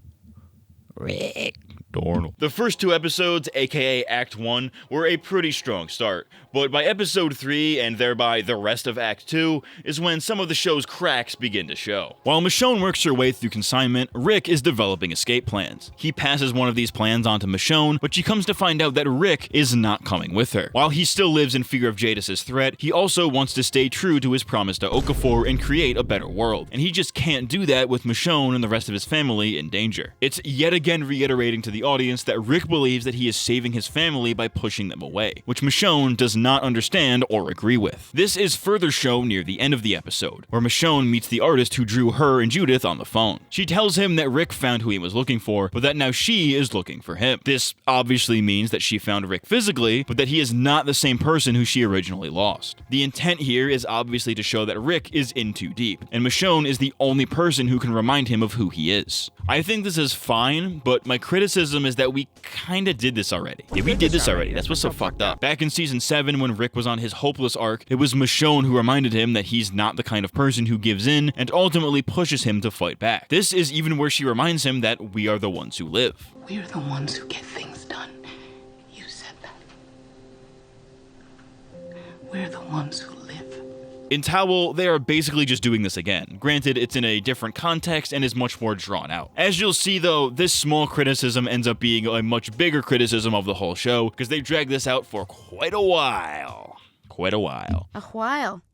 Rick. Darnell. The first 2 episodes, aka Act 1, were a pretty strong start, but by episode 3, and thereby the rest of Act 2, is when some of the show's cracks begin to show. While Michonne works her way through consignment, Rick is developing escape plans. He passes one of these plans on to Michonne, but she comes to find out that Rick is not coming with her. While he still lives in fear of Jadis' threat, he also wants to stay true to his promise to Okafor and create a better world, and he just can't do that with Michonne and the rest of his family in danger. It's yet again reiterating to the audience that Rick believes that he is saving his family by pushing them away, which Michonne does not understand or agree with. This is further shown near the end of the episode, where Michonne meets the artist who drew her and Judith on the phone. She tells him that Rick found who he was looking for, but that now she is looking for him. This obviously means that she found Rick physically, but that he is not the same person who she originally lost. The intent here is obviously to show that Rick is in too deep, and Michonne is the only person who can remind him of who he is. I think this is fine, but my criticism is that we kinda did this already. Yeah, we did this already. That's what's so fucked up. Back in season 7, when Rick was on his hopeless arc, it was Michonne who reminded him that he's not the kind of person who gives in and ultimately pushes him to fight back. This is even where she reminds him that we are the ones who live. We're the ones who get things done. You said that. We're the ones who live. In Towel, they are basically just doing this again. Granted, it's in a different context and is much more drawn out. As you'll see though, this small criticism ends up being a much bigger criticism of the whole show, because they dragged this out for quite a while. A while.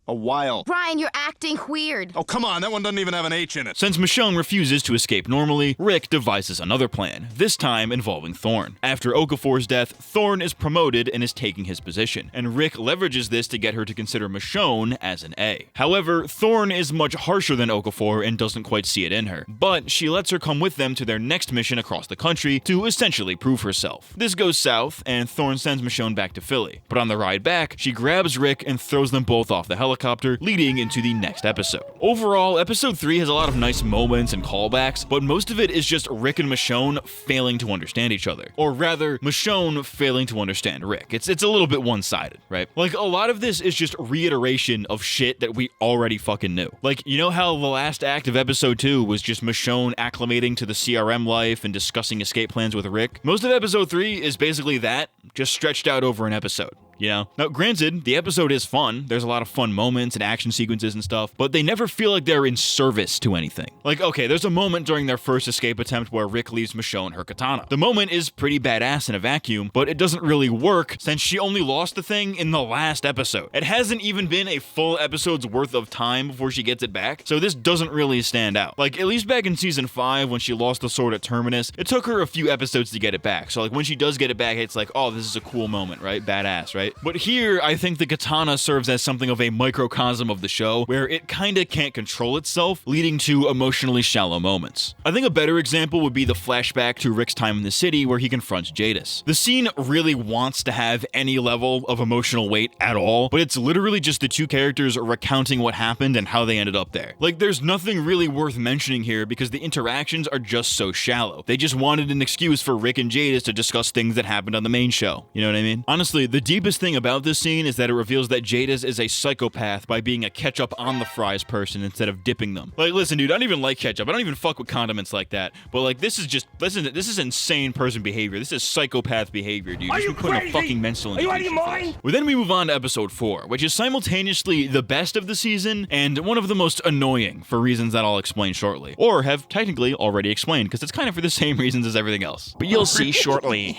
A while. Brian, you're acting weird. Oh, come on, that one doesn't even have an H in it. Since Michonne refuses to escape normally, Rick devises another plan, this time involving Thorne. After Okafor's death, Thorne is promoted and is taking his position, and Rick leverages this to get her to consider Michonne as an A. However, Thorne is much harsher than Okafor and doesn't quite see it in her, but she lets her come with them to their next mission across the country to essentially prove herself. This goes south, and Thorne sends Michonne back to Philly, but on the ride back, she grabs Rick and throws them both off the helicopter, leading into the next episode. Overall, episode 3 has a lot of nice moments and callbacks, but most of it is just Rick and Michonne failing to understand each other. Or rather, Michonne failing to understand Rick. It's a little bit one-sided, right? Like, a lot of this is just reiteration of shit that we already fucking knew. Like, you know how the last act of episode 2 was just Michonne acclimating to the CRM life and discussing escape plans with Rick? Most of episode 3 is basically that, just stretched out over an episode. You know? Now, granted, the episode is fun. There's a lot of fun moments and action sequences and stuff, but they never feel like they're in service to anything. Like, okay, there's a moment during their first escape attempt where Rick leaves Michonne her katana. The moment is pretty badass in a vacuum, but it doesn't really work since she only lost the thing in the last episode. It hasn't even been a full episode's worth of time before she gets it back, so this doesn't really stand out. Like, at least back in season 5, when she lost the sword at Terminus, it took her a few episodes to get it back. So, like, when she does get it back, it's like, oh, this is a cool moment, right? Badass, right? right? But here, I think the katana serves as something of a microcosm of the show, where it kinda can't control itself, leading to emotionally shallow moments. I think a better example would be the flashback to Rick's time in the city where he confronts Jadis. The scene really wants to have any level of emotional weight at all, but it's literally just the two characters recounting what happened and how they ended up there. Like, there's nothing really worth mentioning here because the interactions are just so shallow. They just wanted an excuse for Rick and Jadis to discuss things that happened on the main show. You know what I mean? Honestly, the deepest thing about this scene is that it reveals that Jadis is a psychopath by being a ketchup on the fries person instead of dipping them. Like, listen, dude, I don't even like ketchup. I don't even fuck with condiments like that. But like, this is just, listen, this is insane person behavior. This is psychopath behavior, dude. Are you putting crazy? a fucking mental Are you out of your institution mind? for this. Well, then we move on to episode 4, which is simultaneously the best of the season and one of the most annoying for reasons that I'll explain shortly, or have technically already explained because it's kind of for the same reasons as everything else. But you'll see shortly.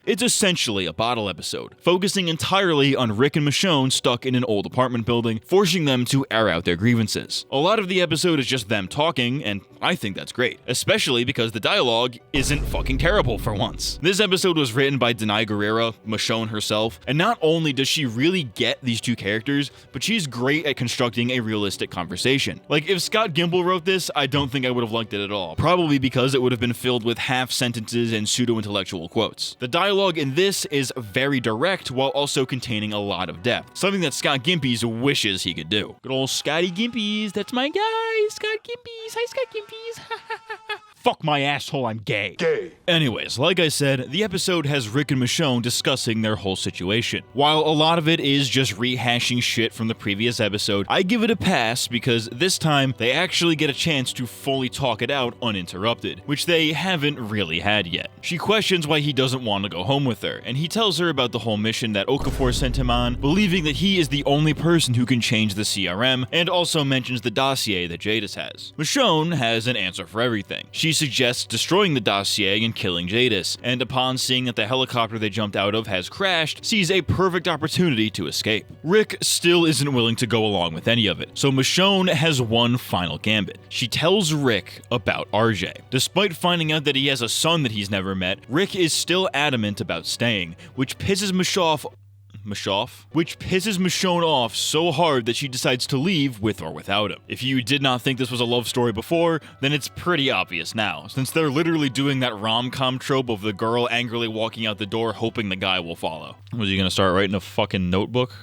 It's essentially a bottle episode, focusing entirely on Rick and Michonne stuck in an old apartment building, forcing them to air out their grievances. A lot of the episode is just them talking, and I think that's great, especially because the dialogue isn't fucking terrible for once. This episode was written by Denai Guerrera, Michonne herself, and not only does she really get these two characters, but she's great at constructing a realistic conversation. Like, if Scott Gimple wrote this, I don't think I would have liked it at all, probably because it would have been filled with half sentences and pseudo-intellectual quotes. The dialogue in this is very direct while also containing a lot of depth, something that Scott Gimpies wishes he could do. Good old Scotty Gimpies, that's my guy, Scott Gimpies. Hi, Scott Gimpies. Fuck my asshole, I'm gay. Anyways, like I said, the episode has Rick and Michonne discussing their whole situation. While a lot of it is just rehashing shit from the previous episode, I give it a pass because this time they actually get a chance to fully talk it out uninterrupted, which they haven't really had yet. She questions why he doesn't want to go home with her, and he tells her about the whole mission that Okafor sent him on, believing that he is the only person who can change the CRM, and also mentions the dossier that Jadis has. Michonne has an answer for everything. She suggests destroying the dossier and killing Jadis, and upon seeing that the helicopter they jumped out of has crashed, sees a perfect opportunity to escape. Rick still isn't willing to go along with any of it, so Michonne has one final gambit. She tells Rick about RJ. Despite finding out that he has a son that he's never met, Rick is still adamant about staying, which pisses Michonne off so hard that she decides to leave with or without him. If you did not think this was a love story before, then it's pretty obvious now, since they're literally doing that rom-com trope of the girl angrily walking out the door hoping the guy will follow. Was he gonna start writing a fucking notebook?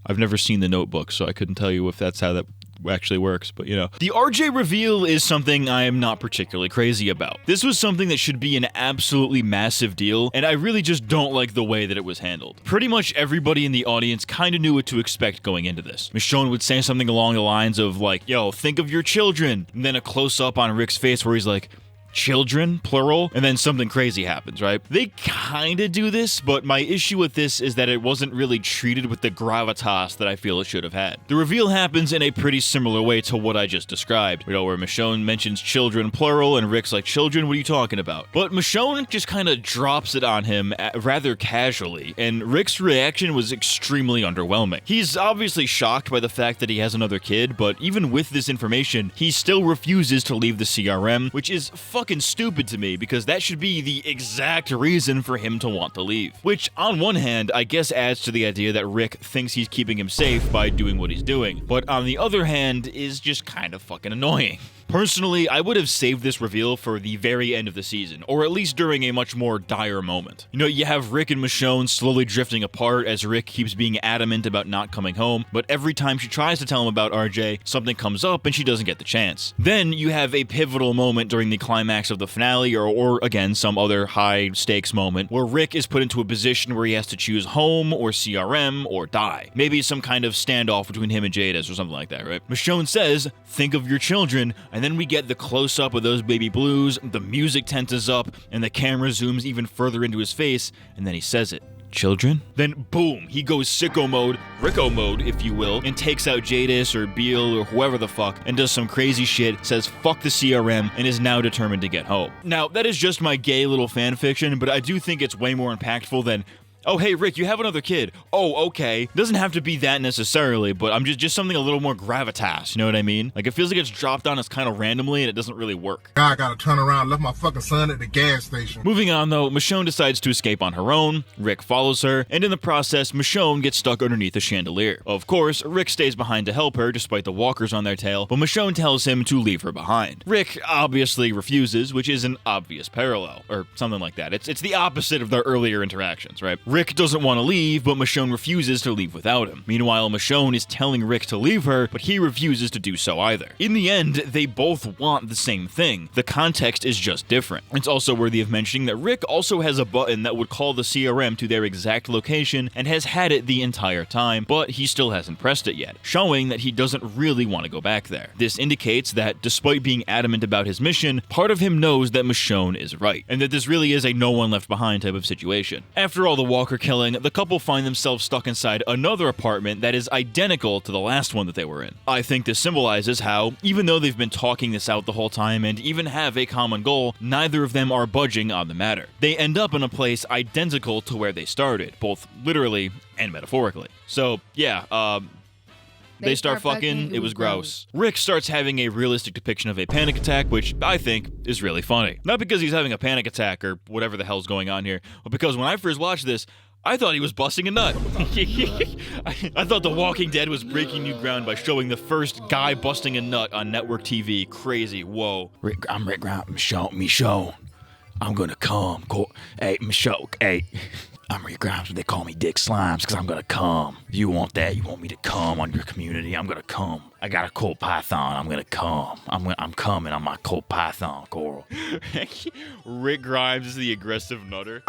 I've never seen The Notebook, so I couldn't tell you if that's how that actually works, but you know. The RJ reveal is something I am not particularly crazy about. This was something that should be an absolutely massive deal, and I really just don't like the way that it was handled. Pretty much everybody in the audience kind of knew what to expect going into this. Michonne would say something along the lines of like, yo, think of your children, and then a close-up on Rick's face where he's like, children, plural, and then something crazy happens, right? They kinda do this, but my issue with this is that it wasn't really treated with the gravitas that I feel it should have had. The reveal happens in a pretty similar way to what I just described, you know, where Michonne mentions children, plural, and Rick's like, children, what are you talking about? But Michonne just kinda drops it on him rather casually, and Rick's reaction was extremely underwhelming. He's obviously shocked by the fact that he has another kid, but even with this information, he still refuses to leave the CRM, which is fucking stupid to me because that should be the exact reason for him to want to leave. Which, on one hand, I guess adds to the idea that Rick thinks he's keeping him safe by doing what he's doing, but on the other hand, is just kind of fucking annoying. Personally, I would have saved this reveal for the very end of the season, or at least during a much more dire moment. You know, you have Rick and Michonne slowly drifting apart as Rick keeps being adamant about not coming home, but every time she tries to tell him about RJ, something comes up and she doesn't get the chance. Then you have a pivotal moment during the climax of the finale, or again, some other high-stakes moment, where Rick is put into a position where he has to choose home, or CRM, or die. Maybe some kind of standoff between him and Jadis, or something like that, right? Michonne says, think of your children, and then we get the close-up of those baby blues, the music tenses up, and the camera zooms even further into his face, and then he says it. Children? Then boom, he goes sicko mode, Ricko mode, if you will, and takes out Jadis or Beale or whoever the fuck, and does some crazy shit, says fuck the CRM, and is now determined to get home. Now, that is just my gay little fanfiction, but I do think it's way more impactful than Oh, hey, Rick, you have another kid. Oh, okay. Doesn't have to be that necessarily, but I'm just something a little more gravitas, you know what I mean? Like, it feels like it's dropped on us kind of randomly and it doesn't really work. I gotta turn around and left my fucking son at the gas station. Moving on, though, Michonne decides to escape on her own, Rick follows her, and in the process, Michonne gets stuck underneath a chandelier. Of course, Rick stays behind to help her despite the walkers on their tail, but Michonne tells him to leave her behind. Rick obviously refuses, which is an obvious parallel, or something like that. It's the opposite of their earlier interactions, right? Rick doesn't want to leave, but Michonne refuses to leave without him. Meanwhile, Michonne is telling Rick to leave her, but he refuses to do so either. In the end, they both want the same thing. The context is just different. It's also worthy of mentioning that Rick also has a button that would call the CRM to their exact location and has had it the entire time, but he still hasn't pressed it yet, showing that he doesn't really want to go back there. This indicates that, despite being adamant about his mission, part of him knows that Michonne is right, and that this really is a no one left behind type of situation. After all the walker killing, the couple find themselves stuck inside another apartment that is identical to the last one that they were in. I think this symbolizes how, even though they've been talking this out the whole time and even have a common goal, neither of them are budging on the matter. They end up in a place identical to where they started, both literally and metaphorically. So, yeah, they start fucking, it was gross. Rick starts having a realistic depiction of a panic attack, which I think is really funny. Not because he's having a panic attack or whatever the hell's going on here, but because when I first watched this, I thought he was busting a nut. I thought The Walking Dead was breaking new ground by showing the first guy busting a nut on network TV. Crazy, whoa. I'm Rick Grimes, Michonne. I'm gonna come. Hey, Michonne, hey. I'm Rick Grimes, but they call me Dick Slimes because I'm gonna come. You want that? You want me to come on your community? I'm gonna come. I got a cold python. I'm gonna come. I'm coming on my cold python, Coral. Rick Grimes is the aggressive nutter.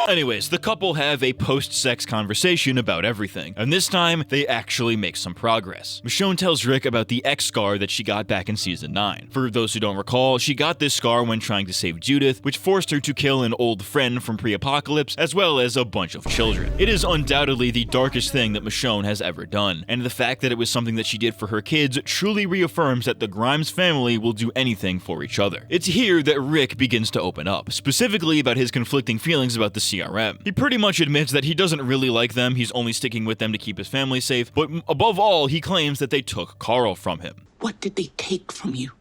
Anyways, the couple have a post-sex conversation about everything, and this time, they actually make some progress. Michonne tells Rick about the X scar that she got back in Season 9. For those who don't recall, she got this scar when trying to save Judith, which forced her to kill an old friend from pre-apocalypse, as well as a bunch of children. It is undoubtedly the darkest thing that Michonne has ever done, and the fact that it was something that she did for her kids truly reaffirms that the Grimes family will do anything for each other. It's here that Rick begins to open up, specifically about his conflicting feelings about the CRM. He pretty much admits that he doesn't really like them, he's only sticking with them to keep his family safe, but above all, he claims that they took Carl from him. What did they take from you?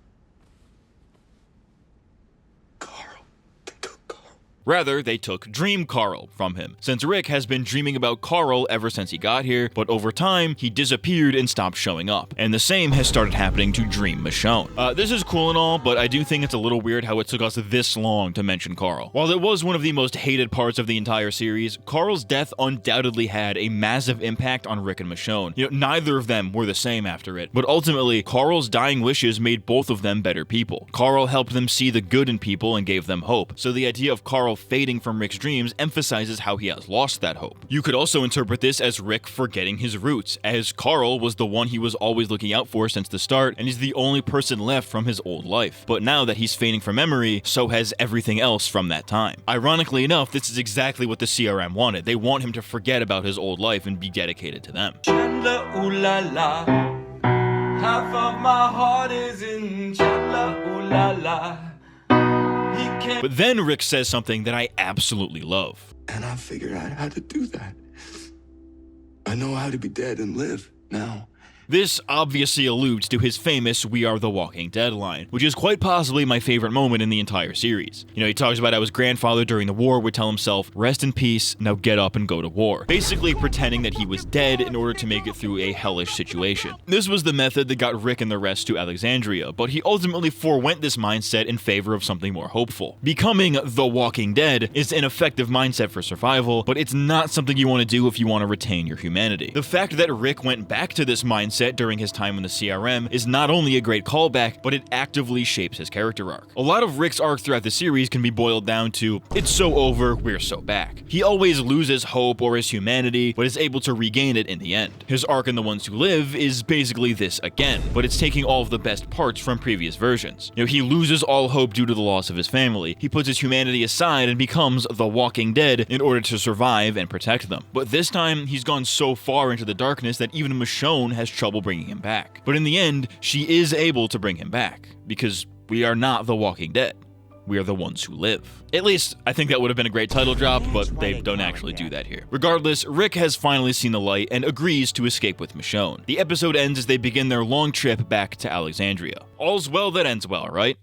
Rather, they took Dream Carl from him, since Rick has been dreaming about Carl ever since he got here, but over time, he disappeared and stopped showing up. And the same has started happening to Dream Michonne. This is cool and all, but I do think it's a little weird how it took us this long to mention Carl. While it was one of the most hated parts of the entire series, Carl's death undoubtedly had a massive impact on Rick and Michonne. Neither of them were the same after it, but ultimately, Carl's dying wishes made both of them better people. Carl helped them see the good in people and gave them hope, so the idea of Carl fading from Rick's dreams emphasizes how he has lost that hope. You could also interpret this as Rick forgetting his roots, as Carl was the one he was always looking out for since the start, and is the only person left from his old life. But now that he's fading from memory, so has everything else from that time. Ironically enough, this is exactly what the CRM wanted. They want him to forget about his old life and be dedicated to them. Chandler, ooh la la. Half of my heart is in Chandler, ooh la la. But then Rick says something that I absolutely love. And I figured out how to do that. I know how to be dead and live now. This obviously alludes to his famous "We are the Walking Dead" line, which is quite possibly my favorite moment in the entire series. He talks about how his grandfather during the war would tell himself, "Rest in peace, now get up and go to war," basically pretending that he was dead in order to make it through a hellish situation. This was the method that got Rick and the rest to Alexandria, but he ultimately forewent this mindset in favor of something more hopeful. Becoming the Walking Dead is an effective mindset for survival, but it's not something you want to do if you want to retain your humanity. The fact that Rick went back to this mindset during his time in the CRM is not only a great callback, but it actively shapes his character arc. A lot of Rick's arc throughout the series can be boiled down to, it's so over, we're so back. He always loses hope or his humanity, but is able to regain it in the end. His arc in The Ones Who Live is basically this again, but it's taking all of the best parts from previous versions. He loses all hope due to the loss of his family. He puts his humanity aside and becomes the Walking Dead in order to survive and protect them. But this time, he's gone so far into the darkness that even Michonne has trouble bringing him back. But in the end, she is able to bring him back, because we are not the Walking Dead. We Are the Ones Who Live. At least, I think that would have been a great title drop, but they don't actually do that here. Regardless, Rick has finally seen the light and agrees to escape with Michonne. The episode ends as they begin their long trip back to Alexandria. All's well that ends well, right?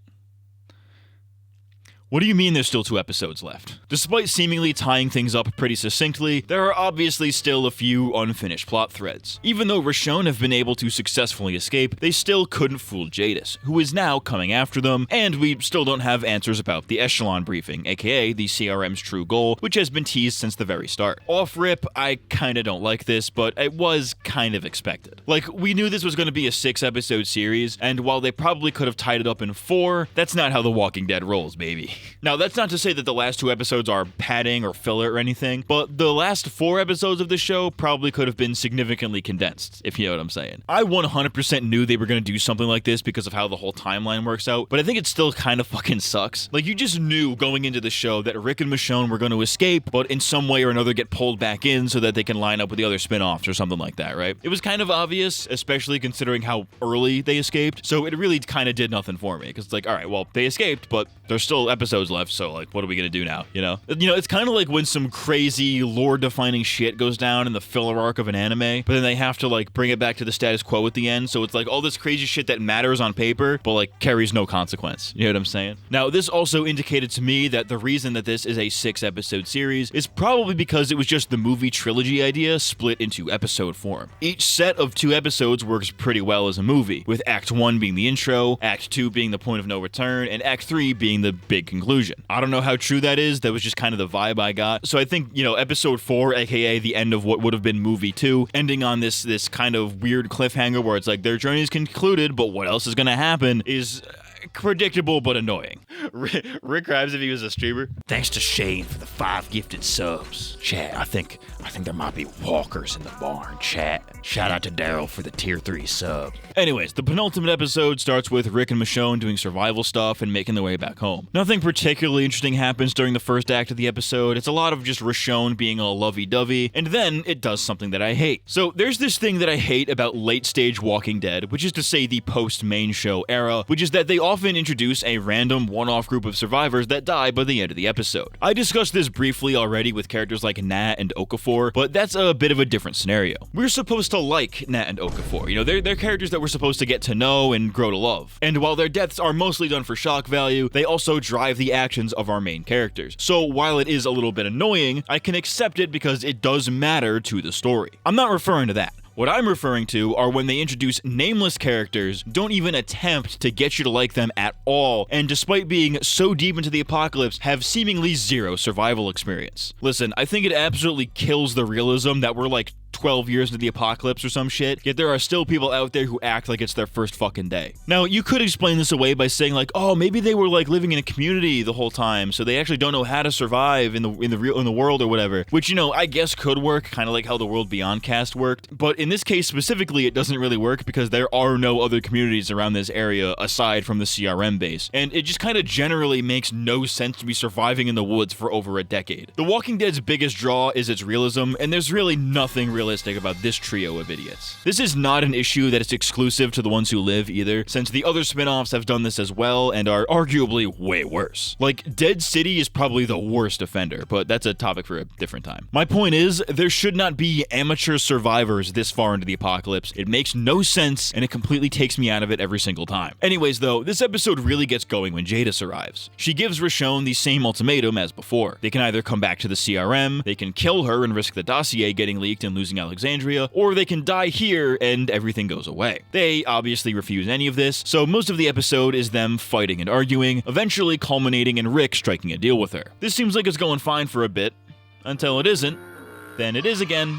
What do you mean there's still 2 episodes left? Despite seemingly tying things up pretty succinctly, there are obviously still a few unfinished plot threads. Even though Michonne have been able to successfully escape, they still couldn't fool Jadis, who is now coming after them, and we still don't have answers about the Echelon briefing, aka the CRM's true goal, which has been teased since the very start. Off rip, I kinda don't like this, but it was kind of expected. Like, we knew this was gonna be a 6-episode series, and while they probably could have tied it up in 4, that's not how The Walking Dead rolls, baby. Now, that's not to say that the last 2 episodes are padding or filler or anything, but the last 4 episodes of the show probably could have been significantly condensed, if you know what I'm saying. I 100% knew they were going to do something like this because of how the whole timeline works out, but I think it still kind of fucking sucks. Like, you just knew going into the show that Rick and Michonne were going to escape, but in some way or another get pulled back in so that they can line up with the other spin-offs or something like that, right? It was kind of obvious, especially considering how early they escaped, so it really kind of did nothing for me, because it's like, alright, well, they escaped, but there's still episodes left, so like, what are we gonna do now, you know? It's kind of like when some crazy lore-defining shit goes down in the filler arc of an anime, but then they have to like bring it back to the status quo at the end, so it's like all this crazy shit that matters on paper, but like carries no consequence, you know what I'm saying? Now, this also indicated to me that the reason that this is a 6-episode series is probably because it was just the movie trilogy idea split into episode form. Each set of 2 episodes works pretty well as a movie, with Act 1 being the intro, Act 2 being the point of no return, and Act 3 being the big conclusion. I don't know how true that is, that was just kind of the vibe I got. So I think, episode 4, aka the end of what would have been movie 2, ending on this kind of weird cliffhanger where it's like their journey is concluded, but what else is gonna happen is predictable but annoying. Rick Grimes, if he was a streamer. Thanks to Shane for the 5 gifted subs. Chat, I think there might be walkers in the barn, chat. Shout out to Daryl for the tier 3 sub. Anyways, the penultimate episode starts with Rick and Michonne doing survival stuff and making their way back home. Nothing particularly interesting happens during the first act of the episode. It's a lot of just Michonne being all lovey-dovey, and then it does something that I hate. So there's this thing that I hate about late-stage Walking Dead, which is to say the post-main show era, which is that they often introduce a random one-off group of survivors that die by the end of the episode. I discussed this briefly already with characters like Nat and Okafor, but that's a bit of a different scenario. We're supposed to like Nat and Okafor. They're characters that we're supposed to get to know and grow to love. And while their deaths are mostly done for shock value, they also drive the actions of our main characters. So while it is a little bit annoying, I can accept it because it does matter to the story. I'm not referring to that. What I'm referring to are when they introduce nameless characters, don't even attempt to get you to like them at all, and despite being so deep into the apocalypse, have seemingly zero survival experience. Listen, I think it absolutely kills the realism that we're like 12 years into the apocalypse or some shit, yet there are still people out there who act like it's their first fucking day. Now, you could explain this away by saying like, oh, maybe they were like living in a community the whole time, so they actually don't know how to survive in the world or whatever, which, I guess could work, kind of like how the World Beyond cast worked, but in this case specifically, it doesn't really work because there are no other communities around this area aside from the CRM base, and it just kind of generally makes no sense to be surviving in the woods for over a decade. The Walking Dead's biggest draw is its realism, and there's really nothing realistic about this trio of idiots. This is not an issue that is exclusive to The Ones Who Live either, since the other spin-offs have done this as well and are arguably way worse. Like, Dead City is probably the worst offender, but that's a topic for a different time. My point is, there should not be amateur survivors this far into the apocalypse. It makes no sense, and it completely takes me out of it every single time. Anyways though, this episode really gets going when Jadis arrives. She gives Michonne the same ultimatum as before. They can either come back to the CRM, they can kill her and risk the dossier getting leaked and losing Alexandria, or they can die here and everything goes away. They obviously refuse any of this, so most of the episode is them fighting and arguing, eventually culminating in Rick striking a deal with her. This seems like it's going fine for a bit, until it isn't, then it is again,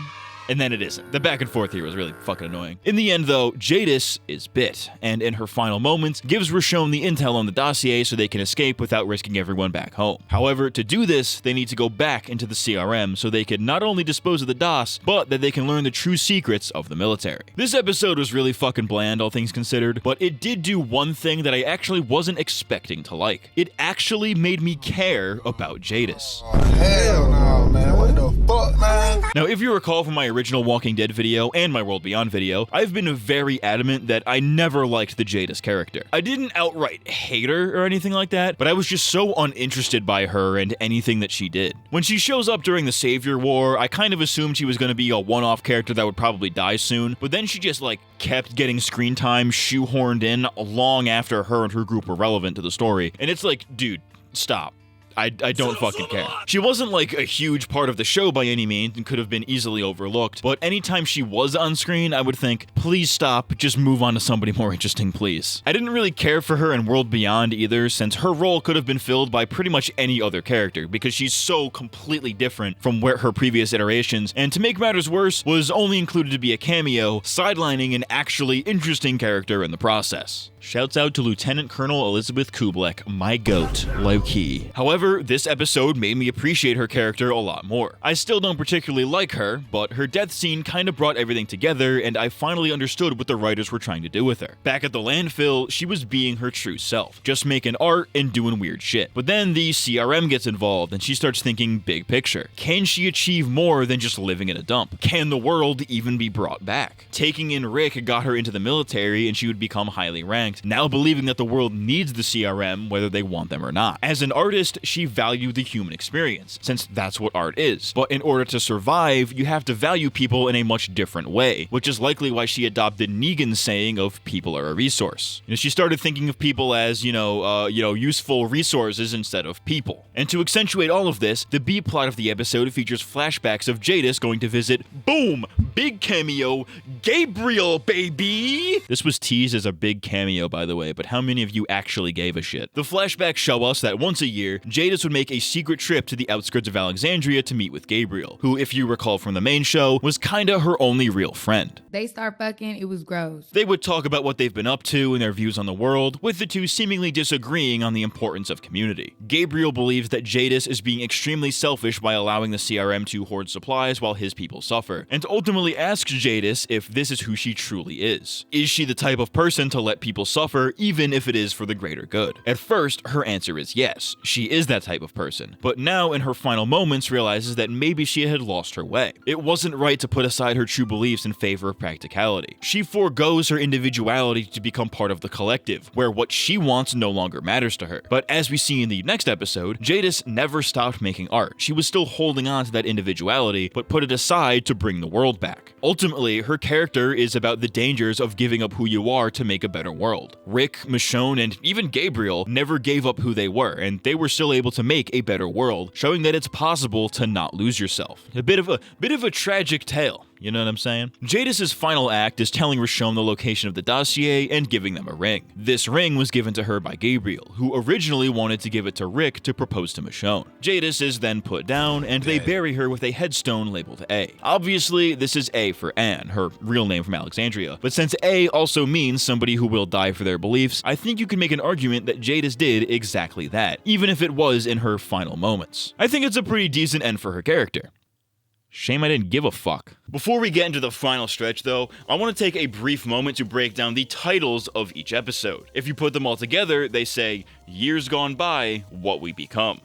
and then it isn't. The back and forth here was really fucking annoying. In the end though, Jadis is bit, and in her final moments, gives Michonne the intel on the dossier so they can escape without risking everyone back home. However, to do this, they need to go back into the CRM so they can not only dispose of the DOS, but that they can learn the true secrets of the military. This episode was really fucking bland, all things considered, but it did do one thing that I actually wasn't expecting to like. It actually made me care about Jadis. Oh, hell no, man. What the fuck, man? Now, if you recall from my original Walking Dead video and my World Beyond video, I've been very adamant that I never liked the Jadis character. I didn't outright hate her or anything like that, but I was just so uninterested by her and anything that she did. When she shows up during the Savior War, I kind of assumed she was going to be a one-off character that would probably die soon, but then she just kept getting screen time shoehorned in long after her and her group were relevant to the story, and it's like, dude, stop. I don't fucking care. She wasn't a huge part of the show by any means and could have been easily overlooked, but anytime she was on screen, I would think, please stop, just move on to somebody more interesting, please. I didn't really care for her in World Beyond either, since her role could have been filled by pretty much any other character, because she's so completely different from her previous iterations, and to make matters worse, was only included to be a cameo, sidelining an actually interesting character in the process. Shouts out to Lieutenant Colonel Elizabeth Kublek, my goat, low-key. However, this episode made me appreciate her character a lot more. I still don't particularly like her, but her death scene kind of brought everything together, and I finally understood what the writers were trying to do with her. Back at the landfill, she was being her true self, just making art and doing weird shit. But then the CRM gets involved, and she starts thinking big picture. Can she achieve more than just living in a dump? Can the world even be brought back? Taking in Rick got her into the military, and she would become highly ranked, now believing that the world needs the CRM whether they want them or not. As an artist, she valued the human experience, since that's what art is. But in order to survive, you have to value people in a much different way, which is likely why she adopted Negan's saying of people are a resource. She started thinking of people as, useful resources instead of people. And to accentuate all of this, the B plot of the episode features flashbacks of Jadis going to visit, boom, big cameo, Gabriel, baby! This was teased as a big cameo, by the way, but how many of you actually gave a shit? The flashbacks show us that once a year, Jadis would make a secret trip to the outskirts of Alexandria to meet with Gabriel, who, if you recall from the main show, was kinda her only real friend. They start fucking, it was gross. They would talk about what they've been up to and their views on the world, with the two seemingly disagreeing on the importance of community. Gabriel believes that Jadis is being extremely selfish by allowing the CRM to hoard supplies while his people suffer, and ultimately asks Jadis if this is who she truly is. Is she the type of person to let people suffer, even if it is for the greater good? At first, her answer is yes, she is that type of person, but now in her final moments realizes that maybe she had lost her way. It wasn't right to put aside her true beliefs in favor of practicality. She forgoes her individuality to become part of the collective, where what she wants no longer matters to her. But as we see in the next episode, Jadis never stopped making art. She was still holding on to that individuality, but put it aside to bring the world back. Ultimately, her character is about the dangers of giving up who you are to make a better world. Rick, Michonne, and even Gabriel never gave up who they were, and they were still able to make a better world, showing that it's possible to not lose yourself. A bit of a tragic tale. You know what I'm saying? Jadis' final act is telling Michonne the location of the dossier and giving them a ring. This ring was given to her by Gabriel, who originally wanted to give it to Rick to propose to Michonne. Jadis is then put down, and they bury her with a headstone labeled A. Obviously, this is A for Anne, her real name from Alexandria, but since A also means somebody who will die for their beliefs, I think you can make an argument that Jadis did exactly that, even if it was in her final moments. I think it's a pretty decent end for her character. Shame I didn't give a fuck. Before we get into the final stretch though, I want to take a brief moment to break down the titles of each episode. If you put them all together, they say, Years Gone By, What We Become.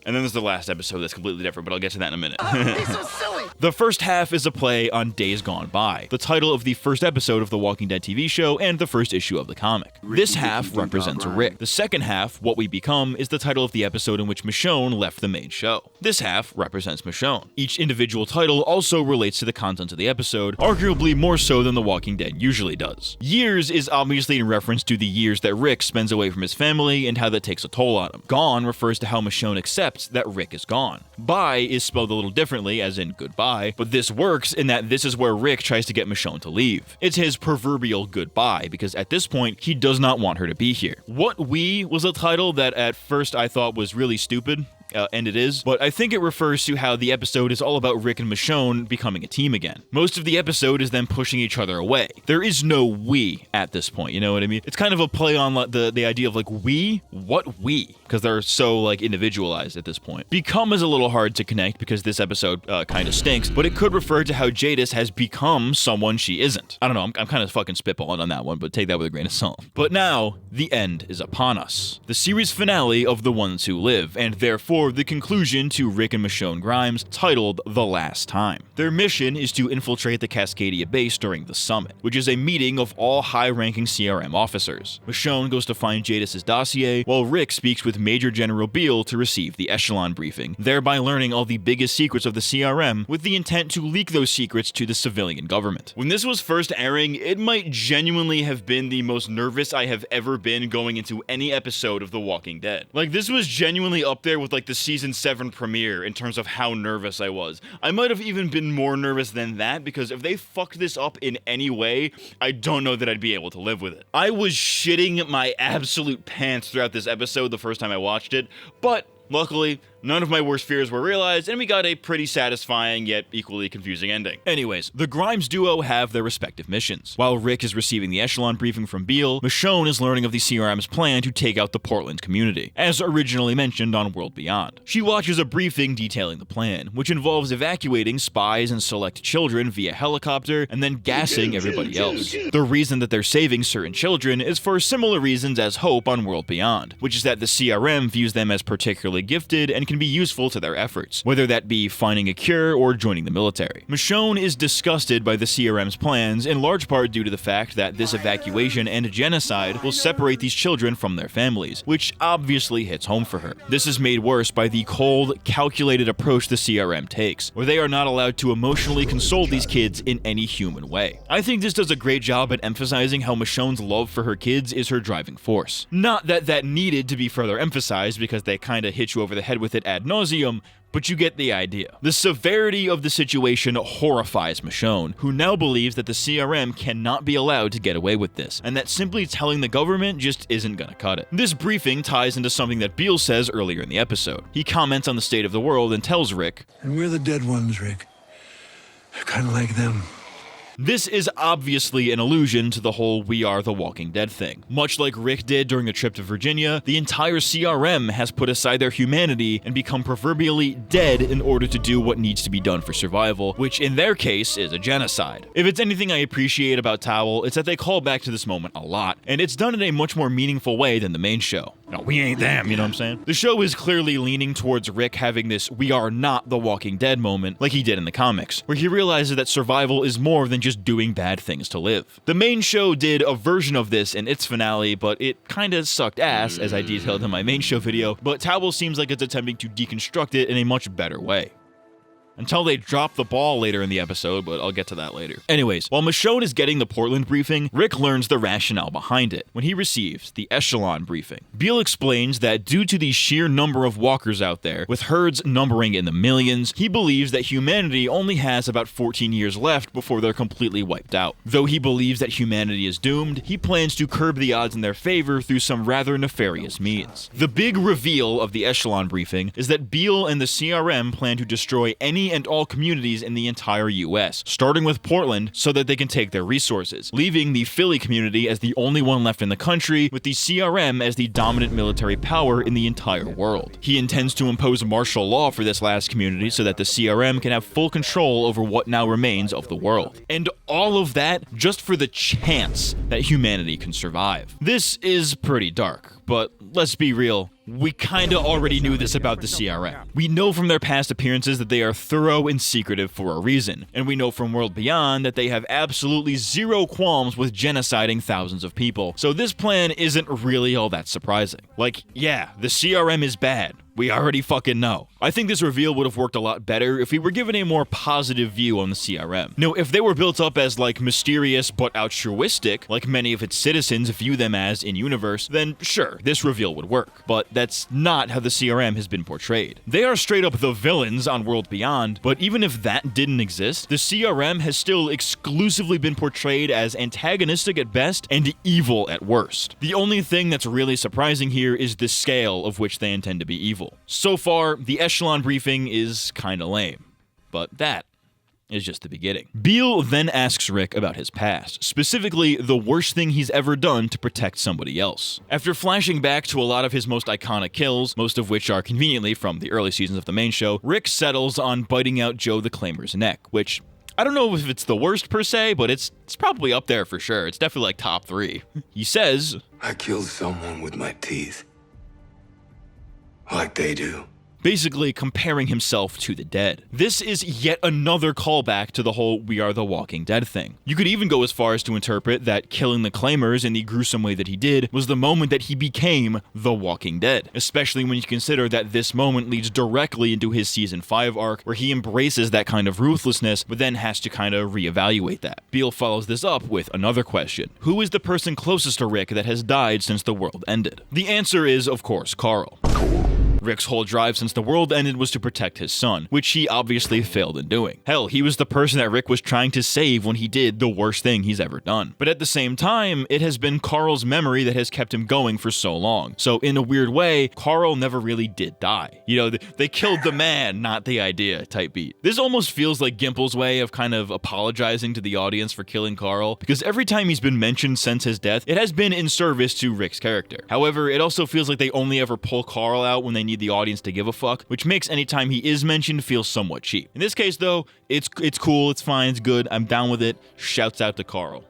And then there's the last episode that's completely different, but I'll get to that in a minute. He's so silly! The first half is a play on Days Gone By, the title of the first episode of the Walking Dead TV show and the first issue of the comic. This half represents Rick. The second half, What We Become, is the title of the episode in which Michonne left the main show. This half represents Michonne. Each individual title also relates to the content of the episode, arguably more so than The Walking Dead usually does. Years is obviously in reference to the years that Rick spends away from his family and how that takes a toll on him. Gone refers to how Michonne accepts that Rick is gone. Bye is spelled a little differently, as in goodbye, but this works in that this is where Rick tries to get Michonne to leave. It's his proverbial goodbye, because at this point, he does not want her to be here. What We was a title that at first I thought was really stupid. And it is, but I think it refers to how the episode is all about Rick and Michonne becoming a team again. Most of the episode is them pushing each other away. There is no we at this point, you know what I mean? It's kind of a play on the idea of we? What we? Because they're so individualized at this point. Become is a little hard to connect because this episode kind of stinks, but it could refer to how Jadis has become someone she isn't. I don't know, I'm kind of fucking spitballing on that one, but take that with a grain of salt. But now, the end is upon us. The series finale of The Ones Who Live, and therefore before the conclusion to Rick and Michonne Grimes, titled The Last Time. Their mission is to infiltrate the Cascadia base during the summit, which is a meeting of all high-ranking CRM officers. Michonne goes to find Jadis' dossier, while Rick speaks with Major General Beale to receive the echelon briefing, thereby learning all the biggest secrets of the CRM with the intent to leak those secrets to the civilian government. When this was first airing, it might genuinely have been the most nervous I have ever been going into any episode of The Walking Dead. Like, this was genuinely up there with like the season 7 premiere in terms of how nervous I was. I might have even been more nervous than that, because if they fucked this up in any way, I don't know that I'd be able to live with it. I was shitting my absolute pants throughout this episode the first time I watched it, but luckily, none of my worst fears were realized, and we got a pretty satisfying yet equally confusing ending. Anyways, the Grimes duo have their respective missions. While Rick is receiving the echelon briefing from Beale, Michonne is learning of the CRM's plan to take out the Portland community, as originally mentioned on World Beyond. She watches a briefing detailing the plan, which involves evacuating spies and select children via helicopter and then gassing everybody else. The reason that they're saving certain children is for similar reasons as Hope on World Beyond, which is that the CRM views them as particularly gifted and can be useful to their efforts, whether that be finding a cure or joining the military. Michonne is disgusted by the CRM's plans, in large part due to the fact that this evacuation and genocide will separate these children from their families, which obviously hits home for her. This is made worse by the cold, calculated approach the CRM takes, where they are not allowed to emotionally console these kids in any human way. I think this does a great job at emphasizing how Michonne's love for her kids is her driving force. Not that that needed to be further emphasized, because they kinda hit you over the head with it ad nauseum, but you get the idea. The severity of the situation horrifies Michonne, who now believes that the CRM cannot be allowed to get away with this, and that simply telling the government just isn't gonna cut it. This briefing ties into something that Beale says earlier in the episode. He comments on the state of the world and tells Rick, "And we're the dead ones, Rick. Kind of like them." This is obviously an allusion to the whole "we are the Walking Dead" thing. Much like Rick did during a trip to Virginia, the entire CRM has put aside their humanity and become proverbially dead in order to do what needs to be done for survival, which in their case is a genocide. If it's anything I appreciate about Towel, it's that they call back to this moment a lot, and it's done in a much more meaningful way than the main show. No, we ain't them, you know what I'm saying? The show is clearly leaning towards Rick having this "we are not the Walking Dead" moment like he did in the comics, where he realizes that survival is more than just doing bad things to live. The main show did a version of this in its finale, but it kinda sucked ass, as I detailed in my main show video, but Towel seems like it's attempting to deconstruct it in a much better way. Until they drop the ball later in the episode, but I'll get to that later. Anyways, while Michonne is getting the Portland briefing, Rick learns the rationale behind it when he receives the echelon briefing. Beale explains that due to the sheer number of walkers out there, with herds numbering in the millions, he believes that humanity only has about 14 years left before they're completely wiped out. Though he believes that humanity is doomed, he plans to curb the odds in their favor through some rather nefarious means. The big reveal of the echelon briefing is that Beale and the CRM plan to destroy any and all communities in the entire US, starting with Portland so that they can take their resources, leaving the Philly community as the only one left in the country, with the CRM as the dominant military power in the entire world. He intends to impose martial law for this last community so that the CRM can have full control over what now remains of the world. And all of that just for the chance that humanity can survive. This is pretty dark, but let's be real, we kinda already knew this about the CRM. We know from their past appearances that they are thorough and secretive for a reason, and we know from World Beyond that they have absolutely zero qualms with genociding thousands of people, so this plan isn't really all that surprising. Like, yeah, the CRM is bad. We already fucking know. I think this reveal would have worked a lot better if we were given a more positive view on the CRM. No, if they were built up as like mysterious but altruistic, like many of its citizens view them as in-universe, then sure, this reveal would work. But that's not how the CRM has been portrayed. They are straight up the villains on World Beyond, but even if that didn't exist, the CRM has still exclusively been portrayed as antagonistic at best and evil at worst. The only thing that's really surprising here is the scale of which they intend to be evil. So far, the echelon briefing is kinda lame, but that is just the beginning. Beale then asks Rick about his past, specifically the worst thing he's ever done to protect somebody else. After flashing back to a lot of his most iconic kills, most of which are conveniently from the early seasons of the main show, Rick settles on biting out Joe the Claimer's neck, which I don't know if it's the worst per se, but it's probably up there for sure. It's definitely like top 3. He says, I killed someone with my teeth. Like they do. basically comparing himself to the dead. This is yet another callback to the whole "we are the Walking Dead" thing. You could even go as far as to interpret that killing the Claimers in the gruesome way that he did was the moment that he became the Walking Dead, especially when you consider that this moment leads directly into his season 5 arc, where he embraces that kind of ruthlessness, but then has to kind of reevaluate that. Beale follows this up with another question. Who is the person closest to Rick that has died since the world ended? The answer is, of course, Carl. Rick's whole drive since the world ended was to protect his son, which he obviously failed in doing. Hell, he was the person that Rick was trying to save when he did the worst thing he's ever done. But at the same time, it has been Carl's memory that has kept him going for so long. So in a weird way, Carl never really did die. You know, they killed the man, not the idea type beat. This almost feels like Gimple's way of kind of apologizing to the audience for killing Carl, because every time he's been mentioned since his death, it has been in service to Rick's character. However, it also feels like they only ever pull Carl out when they need the audience to give a fuck, which makes any time he is mentioned feel somewhat cheap. In this case though, it's cool, it's fine, it's good, I'm down with it. Shouts out to Carl.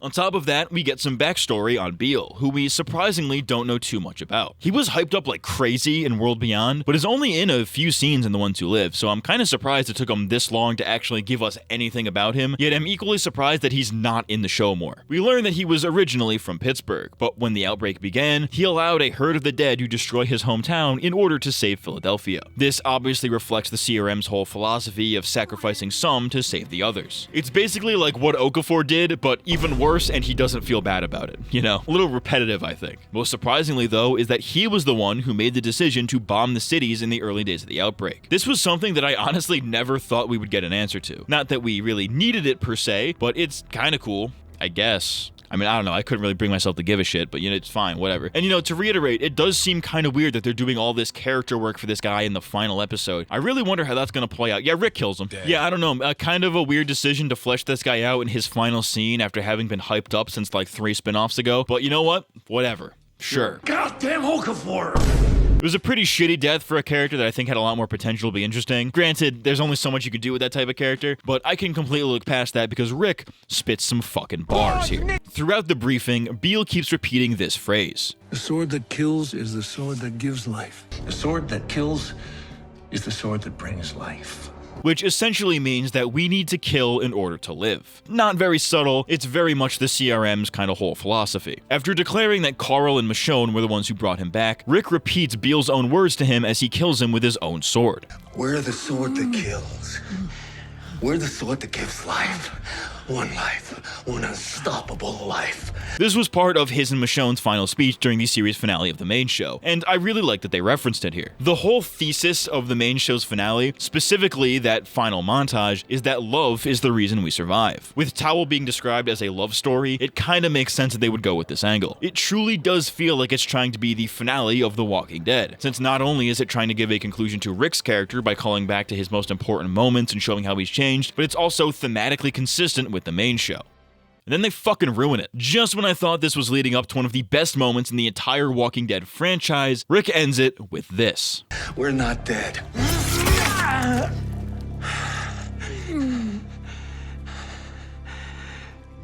On top of that, we get some backstory on Beale, who we surprisingly don't know too much about. He was hyped up like crazy in World Beyond, but is only in a few scenes in The Ones Who Live, so I'm kind of surprised it took him this long to actually give us anything about him, yet I'm equally surprised that he's not in the show more. We learn that he was originally from Pittsburgh, but when the outbreak began, he allowed a herd of the dead to destroy his hometown in order to save Philadelphia. This obviously reflects the CRM's whole philosophy of sacrificing some to save the others. It's basically like what Okafor did, but even worse, and he doesn't feel bad about it. You know, a little repetitive, I think. Most surprisingly, though, is that he was the one who made the decision to bomb the cities in the early days of the outbreak. This was something that I honestly never thought we would get an answer to. Not that we really needed it per se, but it's kind of cool, I guess. I mean, I don't know, I couldn't really bring myself to give a shit, but you know, it's fine, whatever. And you know, to reiterate, it does seem kind of weird that they're doing all this character work for this guy in the final episode. I really wonder how that's gonna play out. Yeah, Rick kills him. Damn. Yeah, I don't know, kind of a weird decision to flesh this guy out in his final scene after having been hyped up since like 3 spin-offs ago, but you know what? Whatever. Sure. Goddamn Okafor! It was a pretty shitty death for a character that I think had a lot more potential to be interesting. Granted, there's only so much you can do with that type of character, but I can completely look past that because Rick spits some fucking bars here. Throughout the briefing, Beale keeps repeating this phrase. The sword that kills is the sword that gives life. The sword that kills is the sword that brings life. Which essentially means that we need to kill in order to live. Not very subtle, it's very much the CRM's kind of whole philosophy. After declaring that Carl and Michonne were the ones who brought him back, Rick repeats Beale's own words to him as he kills him with his own sword. We're the sword that kills. We're the sword that gives life. One unstoppable life. This was part of his and Michonne's final speech during the series finale of the main show, and I really like that they referenced it here. The whole thesis of the main show's finale, specifically that final montage, is that love is the reason we survive. With Towel being described as a love story, it kinda makes sense that they would go with this angle. It truly does feel like it's trying to be the finale of The Walking Dead, since not only is it trying to give a conclusion to Rick's character by calling back to his most important moments and showing how he's changed, but it's also thematically consistent with the main show. And then they fucking ruin it. Just when I thought this was leading up to one of the best moments in the entire Walking Dead franchise, Rick ends it with this. We're not dead.